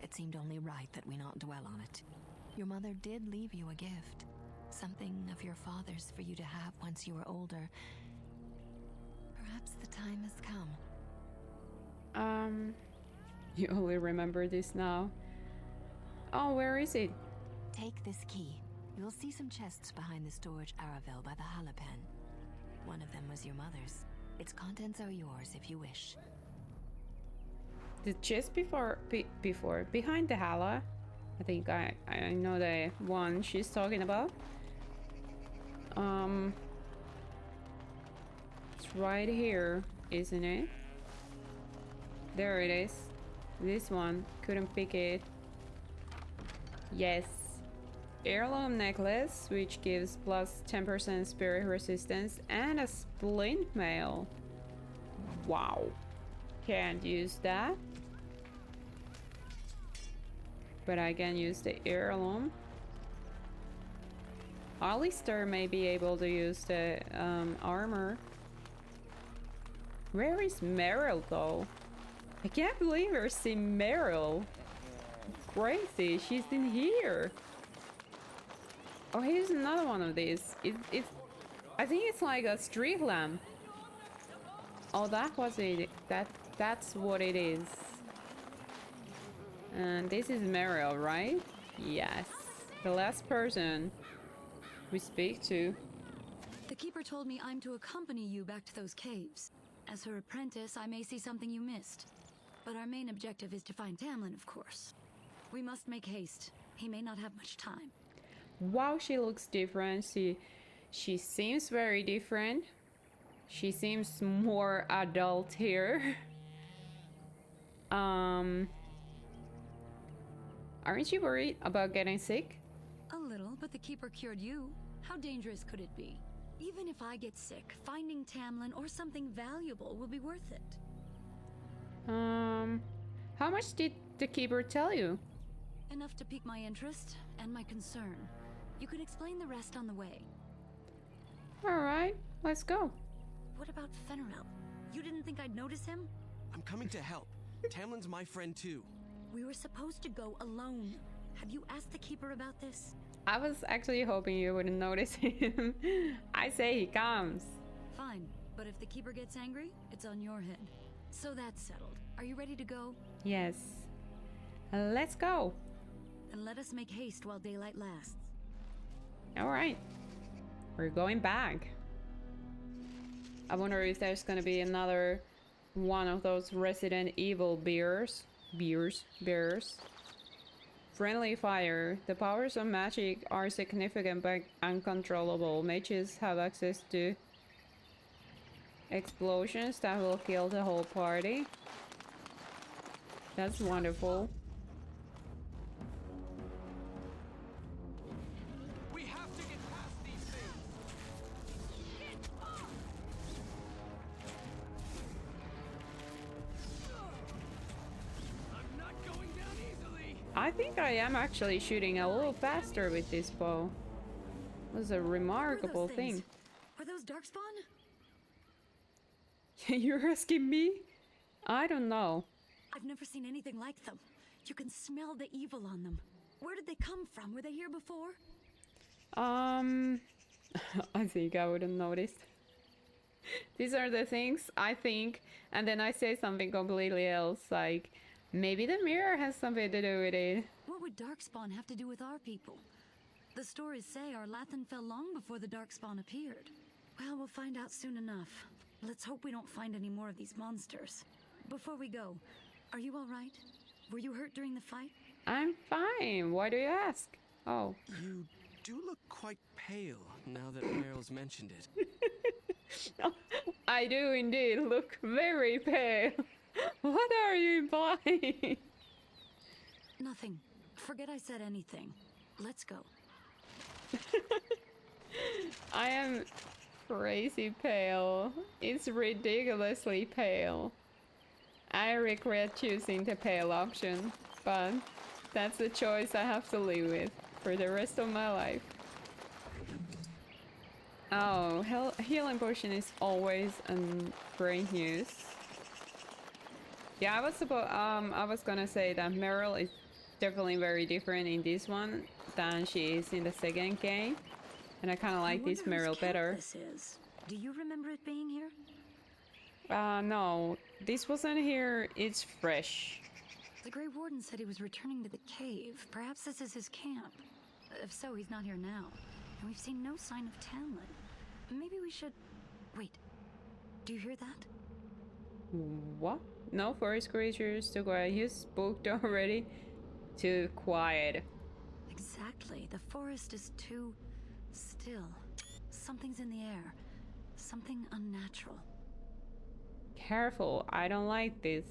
It seemed only right that we not dwell on it. Your mother did leave you a gift. Something of your father's for you to have once you were older. Perhaps the time has come. You only remember this now. Oh, where is it? Take this key. You'll see some chests behind the storage Aravel by the Halapen. One of them was your mother's. Its contents are yours if you wish. The chest behind the Hala? I think I know the one she's talking about. It's right here, isn't it? There it is. This one. Couldn't pick it. Yes. Heirloom necklace, which gives plus 10% spirit resistance, and a splint mail. Wow. Can't use that. But I can use the heirloom. Alistair may be able to use the armor. Where is Merrill though? I can't believe we're seeing Merrill. Crazy, she's in here. Oh, here's another one of these. I think it's like a street lamp. Oh, that was it. That's what it is. And this is Merrill, right? Yes. The last person we speak to. The keeper told me I'm to accompany you back to those caves. As her apprentice, I may see something you missed. But our main objective is to find Tamlin, of course. We must make haste. He may not have much time. Wow, she looks different. She seems very different. She seems more adult here. Aren't you worried about getting sick? A little, but the keeper cured you. How dangerous could it be? Even if I get sick, finding Tamlin or something valuable will be worth it. How much did the keeper tell you? Enough to pique my interest and my concern. You can explain the rest on the way. Alright, let's go. What about Fenrirel? You didn't think I'd notice him? I'm coming to help. Tamlin's my friend too. We were supposed to go alone. Have you asked the keeper about this? I was actually hoping you wouldn't notice him. I say he comes. Fine, but if the keeper gets angry, it's on your head. So that's settled. Are you ready to go? Yes. Let's go. And let us make haste while daylight lasts. Alright. We're going back. I wonder if there's gonna be another one of those Resident Evil bears. Friendly fire. The powers of magic are significant but uncontrollable. Mages have access to explosions that will kill the whole party. That's wonderful. We have to get past these things. I'm not going down easily. I think I am actually shooting a little faster with this bow. was a remarkable thing. Are those darkspawn? You're asking me? I don't know. I've never seen anything like them. You can smell the evil on them. Where did they come from? Were they here before? I think I wouldn't notice. These are the things I think, and then I say something completely else, like maybe the mirror has something to do with it. What would darkspawn have to do with our people? The stories say our Lathan fell long before the darkspawn appeared. Well, we'll find out soon enough. Let's hope we don't find any more of these monsters. Before we go, are you all right? Were you hurt during the fight? I'm fine. Why do you ask? Oh. You do look quite pale now that Merrill's mentioned it. I do indeed look very pale. What are you implying? Nothing. Forget I said anything. Let's go. I am crazy pale. It's ridiculously pale. I regret choosing the pale option, but that's the choice I have to live with for the rest of my life. Oh, healing potion is always great news. Yeah, I was gonna say that Merrill is definitely very different in this one than she is in the second game, and I kind of like this Merrill better. This is. Do you remember it being here? No, this wasn't here. It's fresh. The Grey Warden said he was returning to the cave. Perhaps this is his camp. If so, he's not here now. And we've seen no sign of Tamlin. Maybe we should... Wait. Do you hear that? What? No forest creatures. Too quiet. You spooked already. Too quiet. Exactly. The forest is too... still. Something's in the air. Something unnatural. Careful. I don't like this.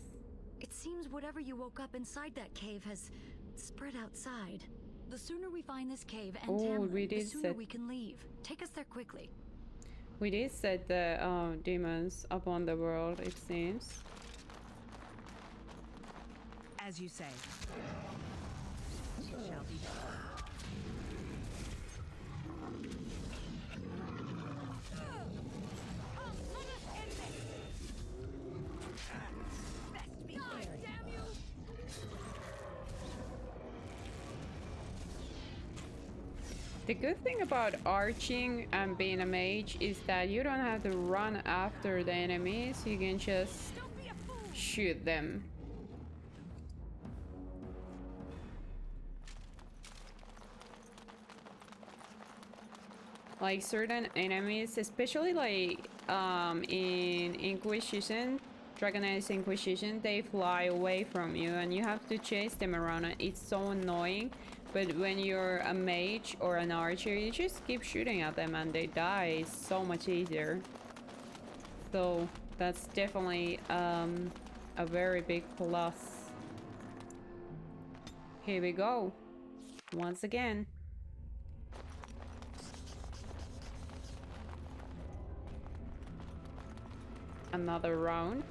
It seems whatever you woke up inside that cave has spread outside. The sooner we find this cave and Tamlin, the sooner we can leave. Take us there quickly. We did set the demons upon the world, it seems. As you say. It shall be done. The good thing about arching and being a mage is that you don't have to run after the enemies, you can just shoot them. Like certain enemies, especially like in Inquisition, Dragon Age Inquisition, they fly away from you and you have to chase them around and it's so annoying. But when you're a mage or an archer, you just keep shooting at them and they die. It's so much easier. So that's definitely a very big plus. Here we go. Once again. Another round.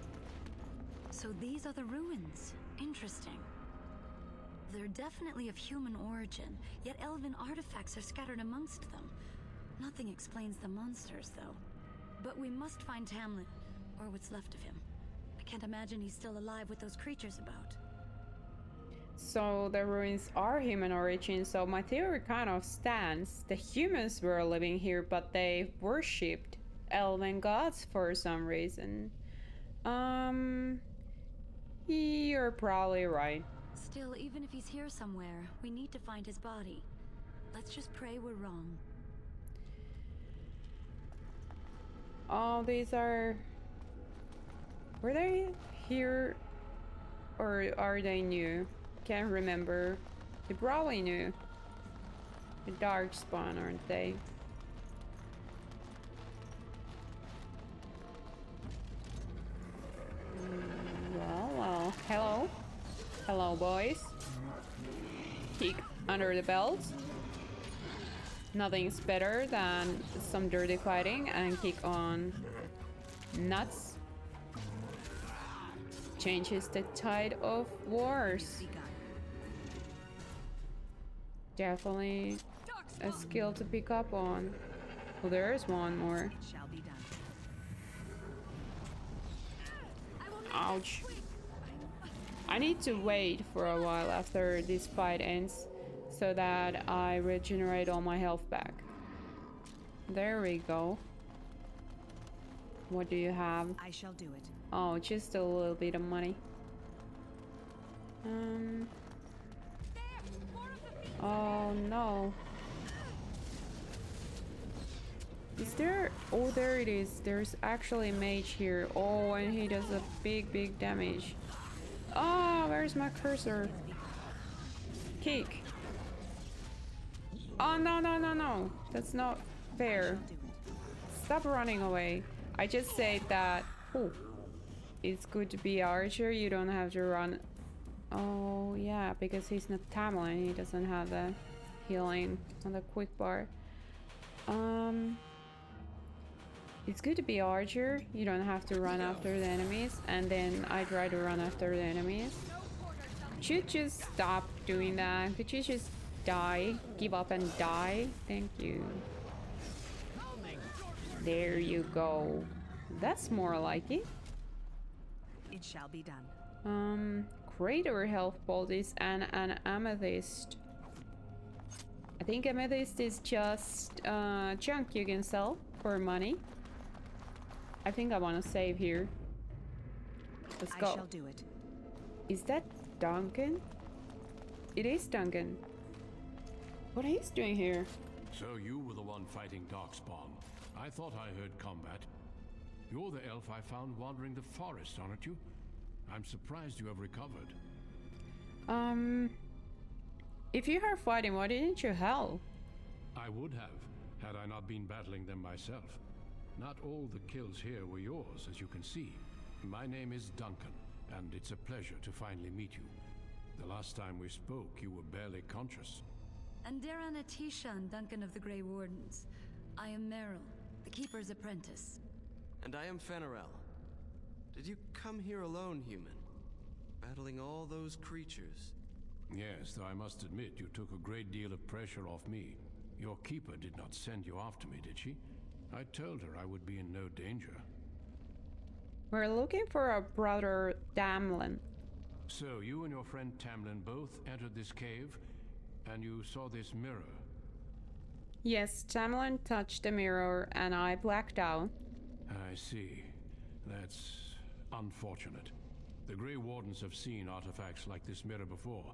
So these are the ruins. Interesting. They're definitely of human origin, yet elven artifacts are scattered amongst them. Nothing explains the monsters, though. But we must find Tamlin, or what's left of him. I can't imagine he's still alive with those creatures about. So the ruins are human origin, so my theory kind of stands. The humans were living here, but they worshipped elven gods for some reason. You're probably right. Still, even if he's here somewhere, we need to find his body. Let's just pray we're wrong. Oh, these are... Were they here? Or are they new? Can't remember. They're probably new. The darkspawn, aren't they? Well, hello. Hello, boys. Kick under the belt. Nothing's better than some dirty fighting and kick on nuts. Changes the tide of wars. Definitely a skill to pick up on. Well, there is one more. It shall be done. Ouch. I need to wait for a while after this fight ends so that I regenerate all my health back. There we go. What do you have? I shall do it. Oh, just a little bit of money. Oh no. Is there... Oh, there it is. There's actually a mage here. Oh, and he does a big damage. Oh, where's my cursor? Kick. Oh, no. That's not fair. Stop running away. I just said that... Oh, it's good to be archer. You don't have to run... Oh, yeah, because he's not Tamlin. He doesn't have the healing on the quick bar. It's good to be archer. You don't have to run after the enemies. And then I try to run after the enemies. Should you just stop doing that? Could you just die? Give up and die? Thank you. There you go. That's more like it. It shall be done. Greater health poultice and an amethyst. I think amethyst is just junk you can sell for money. I think I want to save here. Let's go. I shall do it. Is that Duncan? It is Duncan. What he's doing here? So you were the one fighting darkspawn. I thought I heard combat. You're the elf I found wandering the forest, aren't you? I'm surprised you have recovered. If you are fighting, why didn't you help? I would have, had I not been battling them myself. Not all the kills here were yours, as you can see. My name is Duncan, and it's a pleasure to finally meet you. The last time we spoke, you were barely conscious. Andera Tishan, Duncan of the Grey Wardens. I am Merrill, the Keeper's apprentice. And I am Mahariel. Did you come here alone, human? Battling all those creatures? Yes, though I must admit you took a great deal of pressure off me. Your keeper did not send you after me, did she? I told her I would be in no danger. We're looking for our brother Tamlin. So you and your friend Tamlin both entered this cave, and you saw this mirror? Yes, Tamlin touched the mirror and I blacked out. I see. That's unfortunate. The Grey Wardens have seen artifacts like this mirror before.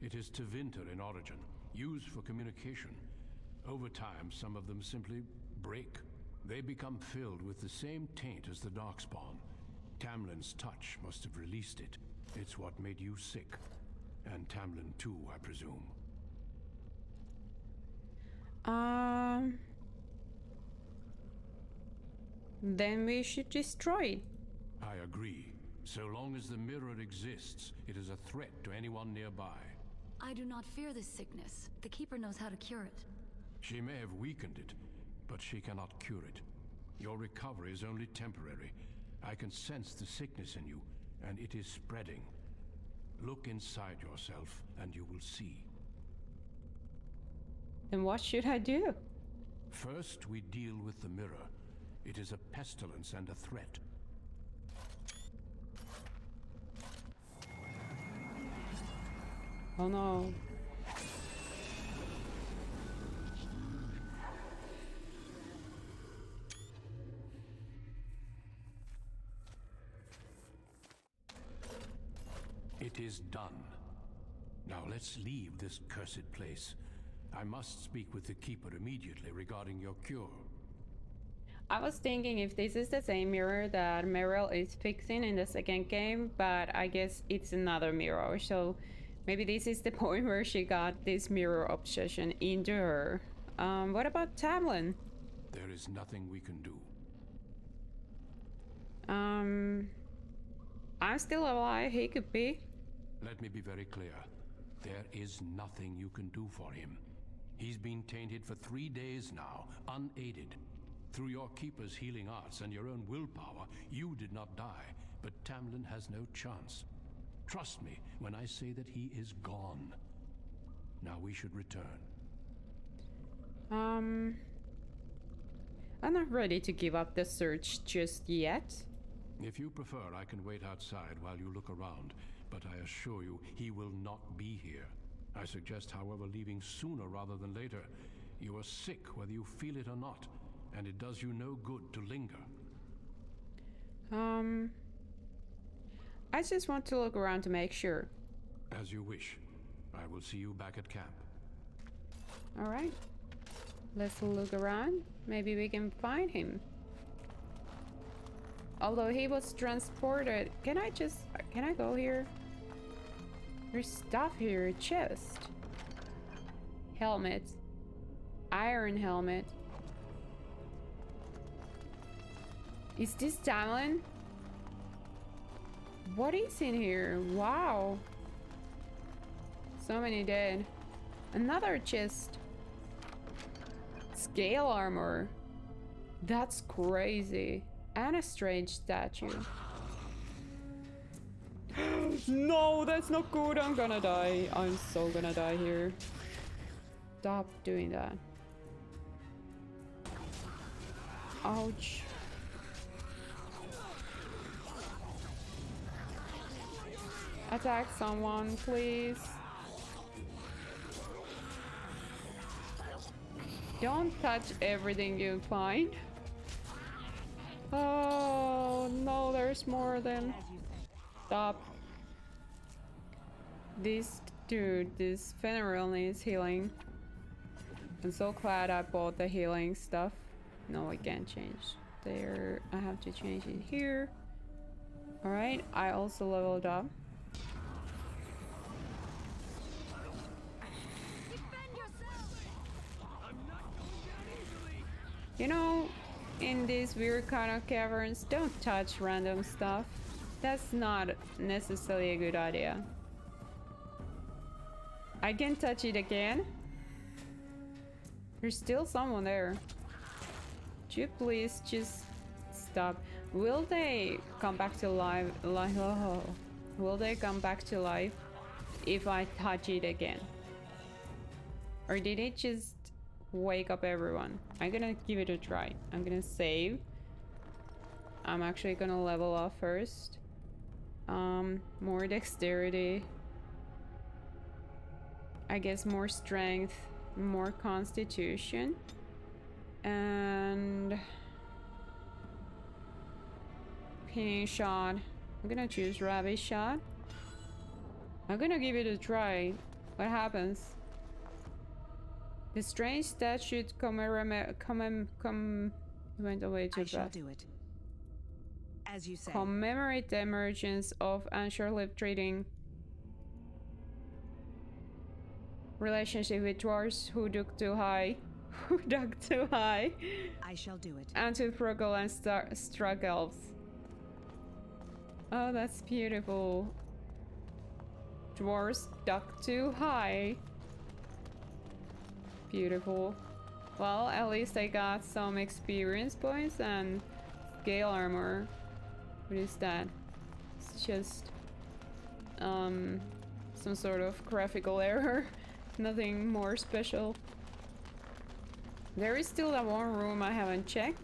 It is Tevinter in origin, used for communication. Over time, some of them simply break. They become filled with the same taint as the darkspawn. Tamlin's touch must have released it. It's what made you sick. And Tamlin too, I presume. Then we should destroy it. I agree. So long as the mirror exists, it is a threat to anyone nearby. I do not fear this sickness. The Keeper knows how to cure it. She may have weakened it, but she cannot cure it. Your recovery is only temporary. I can sense the sickness in you, and it is spreading. Look inside yourself, and you will see. Then what should I do? First, we deal with the mirror. It is a pestilence and a threat. Oh no. It is done. Now let's leave this cursed place. I must speak with the Keeper immediately regarding your cure. I was thinking if this is the same mirror that Merrill is fixing in the second game, but I guess it's another mirror, so maybe this is the point where she got this mirror obsession into her. What about Tamlin? There is nothing we can do. I'm still alive, he could be. Let me be very clear. There is nothing you can do for him. He's been tainted for 3 days now, unaided. Through your Keeper's healing arts and your own willpower, you did not die, but Tamlin has no chance. Trust me when I say that he is gone. Now we should return. I'm not ready to give up the search just yet. If you prefer, I can wait outside while you look around, but I assure you, he will not be here. I suggest, however, leaving sooner rather than later. You are sick whether you feel it or not, and it does you no good to linger. I just want to look around to make sure. As you wish. I will see you back at camp. Alright. Let's look around. Maybe we can find him. Although he was transported. Can I go here? There's stuff here. Chest. Helmet. Iron helmet. Is this Tamlin? What is in here? Wow. So many dead. Another chest. Scale armor. That's crazy. And a strange statue. No, that's not good. I'm gonna die. I'm so gonna die here. Stop doing that. Ouch. Attack someone, please. Don't touch everything you find. Oh no, there's more of them. Stop. This dude, this Merrill needs healing. I'm so glad I bought the healing stuff. No, I can't change there. I have to change it here. Alright, I also leveled up. You know, in these weird kind of caverns, don't touch random stuff. That's not necessarily a good idea. I can touch it again. There's still someone there. Would you please just stop? Will they come back to life? Will they come back to life if I touch it again? Or did it just wake up everyone? I'm gonna give it a try. I'm gonna save. I'm actually gonna level up first. More dexterity. I guess more strength, more constitution, and pinning shot. I'm gonna choose rabbit shot. I'm gonna give it a try. What happens? The strange statue went away too I shall fast. do it. As you say. Commemorate the emergence of short-lived trading relationship with dwarves who dug too high. Who dug too high. I shall do it. And to Froggle and Struck elves. Oh, that's beautiful. Dwarves dug too high. Beautiful. Well, at least I got some experience points and scale armor. What is that? It's just some sort of graphical error. Nothing more special. There is still that one room I haven't checked.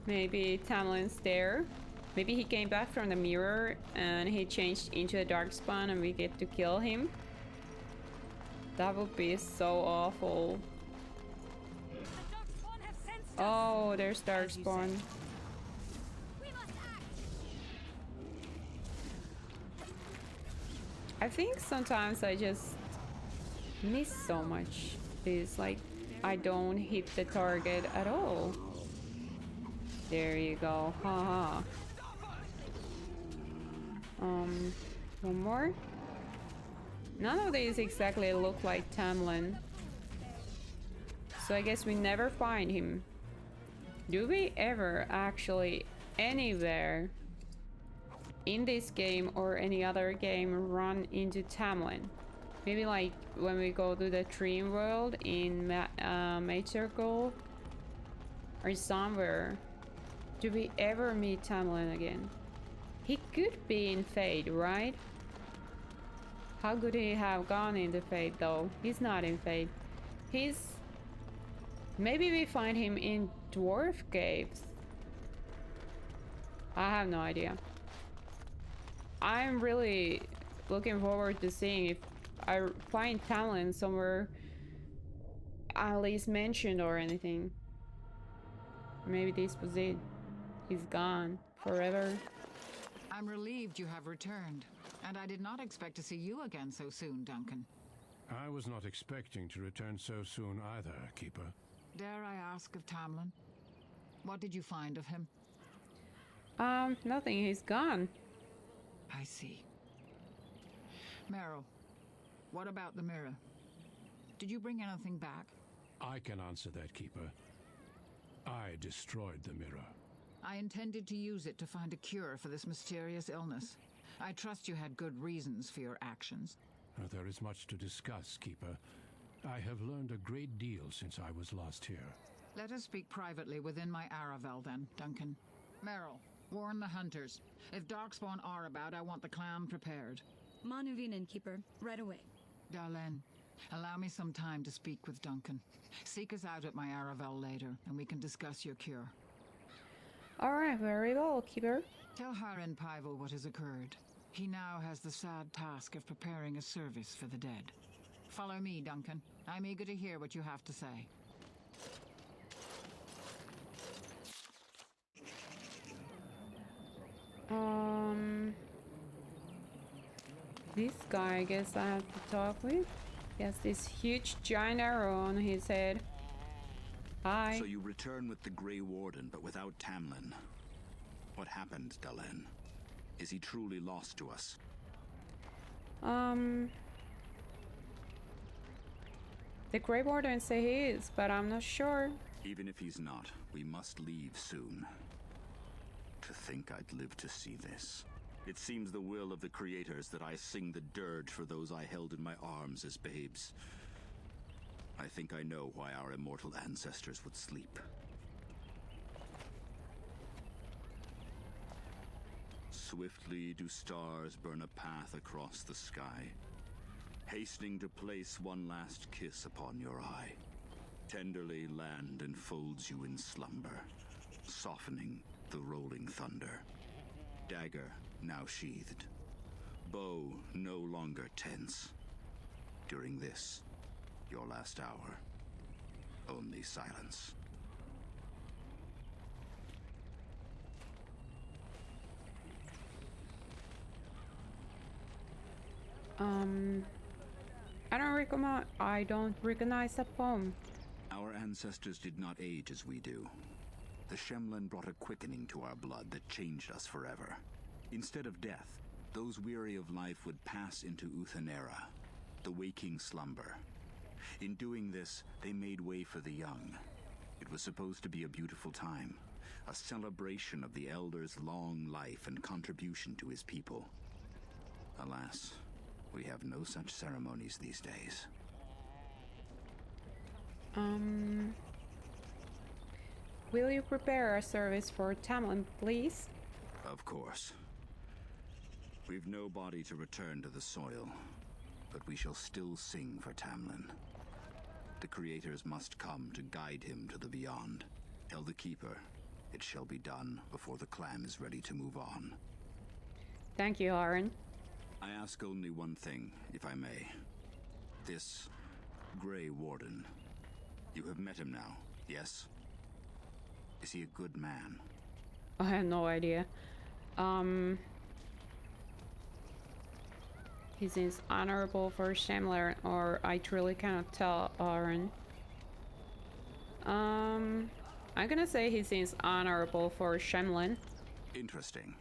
Maybe Tamlin's there. Maybe he came back from the mirror and he changed into a darkspawn and we get to kill him. That would be so awful. Oh, there's darkspawn. I think sometimes I just miss so much. It's like I don't hit the target at all. There you go. Haha. One more. None of these exactly look like Tamlin. So I guess we never find him. Do we ever actually anywhere in this game or any other game run into Tamlin? Maybe like when we go to the dream world in Mage Circle or somewhere. Do we ever meet Tamlin again? He could be in Fate, right? How could he have gone into Fate though? He's not in Fate. He's Maybe we find him in dwarf caves. I have no idea. I'm really looking forward to seeing if I find Talon somewhere at least mentioned or anything. Maybe this was it. He's gone forever. I'm relieved you have returned, and I did not expect to see you again so soon, Duncan. I was not expecting to return so soon either, Keeper. Dare I ask of Tamlin? What did you find of him? Nothing. He's gone. I see. Merrill, what about the mirror? Did you bring anything back? I can answer that, Keeper. I destroyed the mirror. I intended to use it to find a cure for this mysterious illness. I trust you had good reasons for your actions. There is much to discuss, Keeper. I have learned a great deal since I was last here. Let us speak privately within my Aravel then, Duncan. Merrill, warn the hunters. If darkspawn are about, I want the clan prepared. Manuvinen, Keeper, right away. Dalen, allow me some time to speak with Duncan. Seek us out at my Aravel later, and we can discuss your cure. Alright, very well, Keeper. Tell Haran Pivel what has occurred. He now has the sad task of preparing a service for the dead. Follow me, Duncan. I'm eager to hear what you have to say. This guy, I guess I have to talk with. He has this huge giant arrow on his head. Hi. So you return with the Grey Warden, but without Tamlin. What happened, Dalen? Is he truly lost to us? The Grey Warden say he is, but I'm not sure. Even if he's not, we must leave soon. To think I'd live to see this. It seems the will of the creators that I sing the dirge for those I held in my arms as babes. I think I know why our immortal ancestors would sleep. Swiftly do stars burn a path across the sky, hastening to place one last kiss upon your eye. Tenderly land enfolds you in slumber, softening the rolling thunder. Dagger now sheathed, bow no longer tense. During this, your last hour, only silence. I don't recognize that poem. Our ancestors did not age as we do. The Shemlin brought a quickening to our blood that changed us forever. Instead of death, those weary of life would pass into Uthanera, the waking slumber. In doing this, they made way for the young. It was supposed to be a beautiful time, a celebration of the Elder's long life and contribution to his people. Alas, we have no such ceremonies these days. Will you prepare a service for Tamlin, please? Of course. We've no body to return to the soil, but we shall still sing for Tamlin. The creators must come to guide him to the beyond. Tell the Keeper, it shall be done before the clan is ready to move on. Thank you, Aaron. I ask only one thing, if I may. This Grey Warden. You have met him now, yes? Is he a good man? I have no idea. He seems honorable for Shemler, or I truly cannot tell, Aaron. I'm gonna say he seems honorable for Shemlin. Interesting.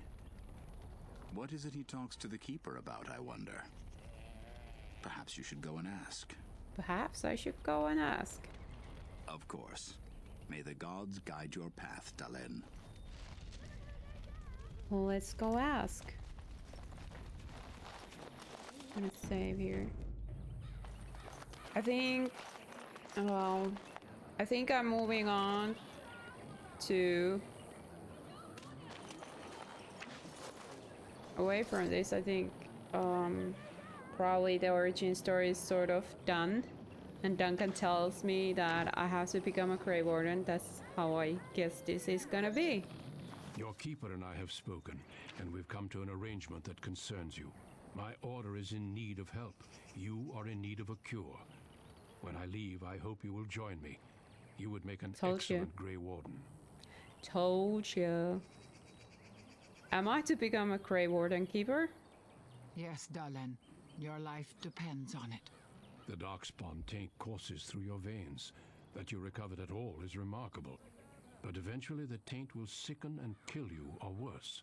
What is it he talks to the Keeper about, I wonder? Perhaps you should go and ask. Perhaps I should go and ask. Of course. May the gods guide your path, Dalen. Let's go ask. Let's save here. I think I'm moving on to away from this. I think probably the origin story is sort of done, And Duncan tells me that I have to become a Grey Warden. That's how I guess this is gonna be. Your keeper and I have spoken, and we've come to an arrangement that concerns you. My order is in need of help. You are in need of a cure. When I leave, I hope you will join me. You would make an excellent Grey Warden. Told you. Am I to become a Grey Warden keeper? Yes, Dalen. Your life depends on it. The darkspawn taint courses through your veins. That you recovered at all is remarkable. But eventually the taint will sicken and kill you, or worse.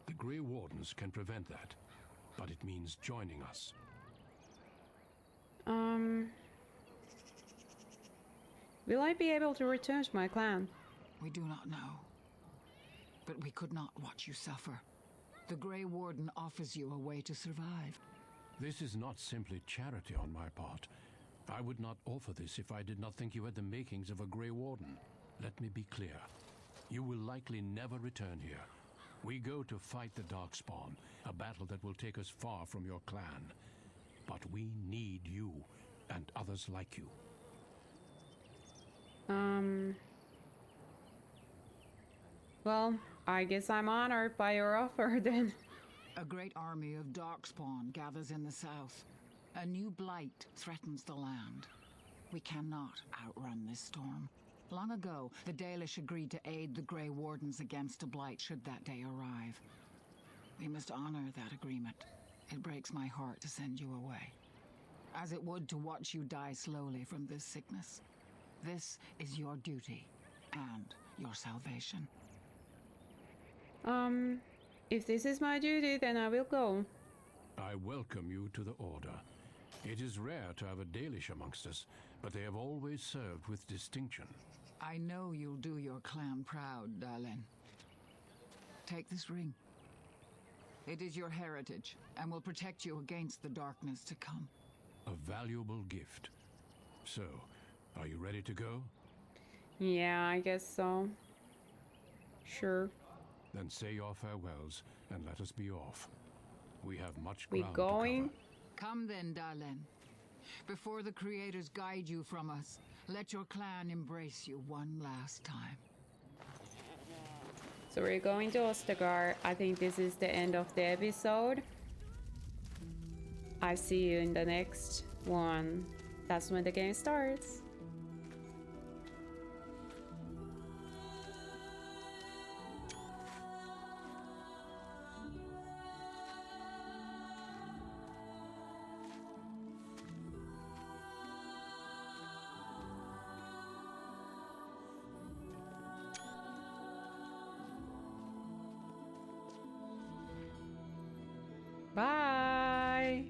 The Grey Wardens can prevent that, but it means joining us. Will I be able to return to my clan? We do not know. But we could not watch you suffer. The Grey Warden offers you a way to survive. This is not simply charity on my part. I would not offer this if I did not think you had the makings of a Grey Warden. Let me be clear. You will likely never return here. We go to fight the darkspawn, a battle that will take us far from your clan. But we need you, and others like you. Well, I guess I'm honored by your offer then. A great army of darkspawn gathers in the south. A new blight threatens the land. We cannot outrun this storm. Long ago, the Dalish agreed to aid the Grey Wardens against a blight should that day arrive. We must honor that agreement. It breaks my heart to send you away, as it would to watch you die slowly from this sickness. This is your duty and your salvation. If this is my duty, then I will go. I welcome you to the Order. It is rare to have a Dalish amongst us, but they have always served with distinction. I know you'll do your clan proud, Dalen. Take this ring. It is your heritage, and will protect you against the darkness to come. A valuable gift. So, are you ready to go? Yeah, I guess so. Sure. Then say your farewells, and let us be off. We have much We ground going? to cover. Come then, Dalen. Before the creators guide you from us, let your clan embrace you one last time. So we're going to Ostagar. I think this is the end of the episode. I see you in the next one. That's when the game starts. Bye.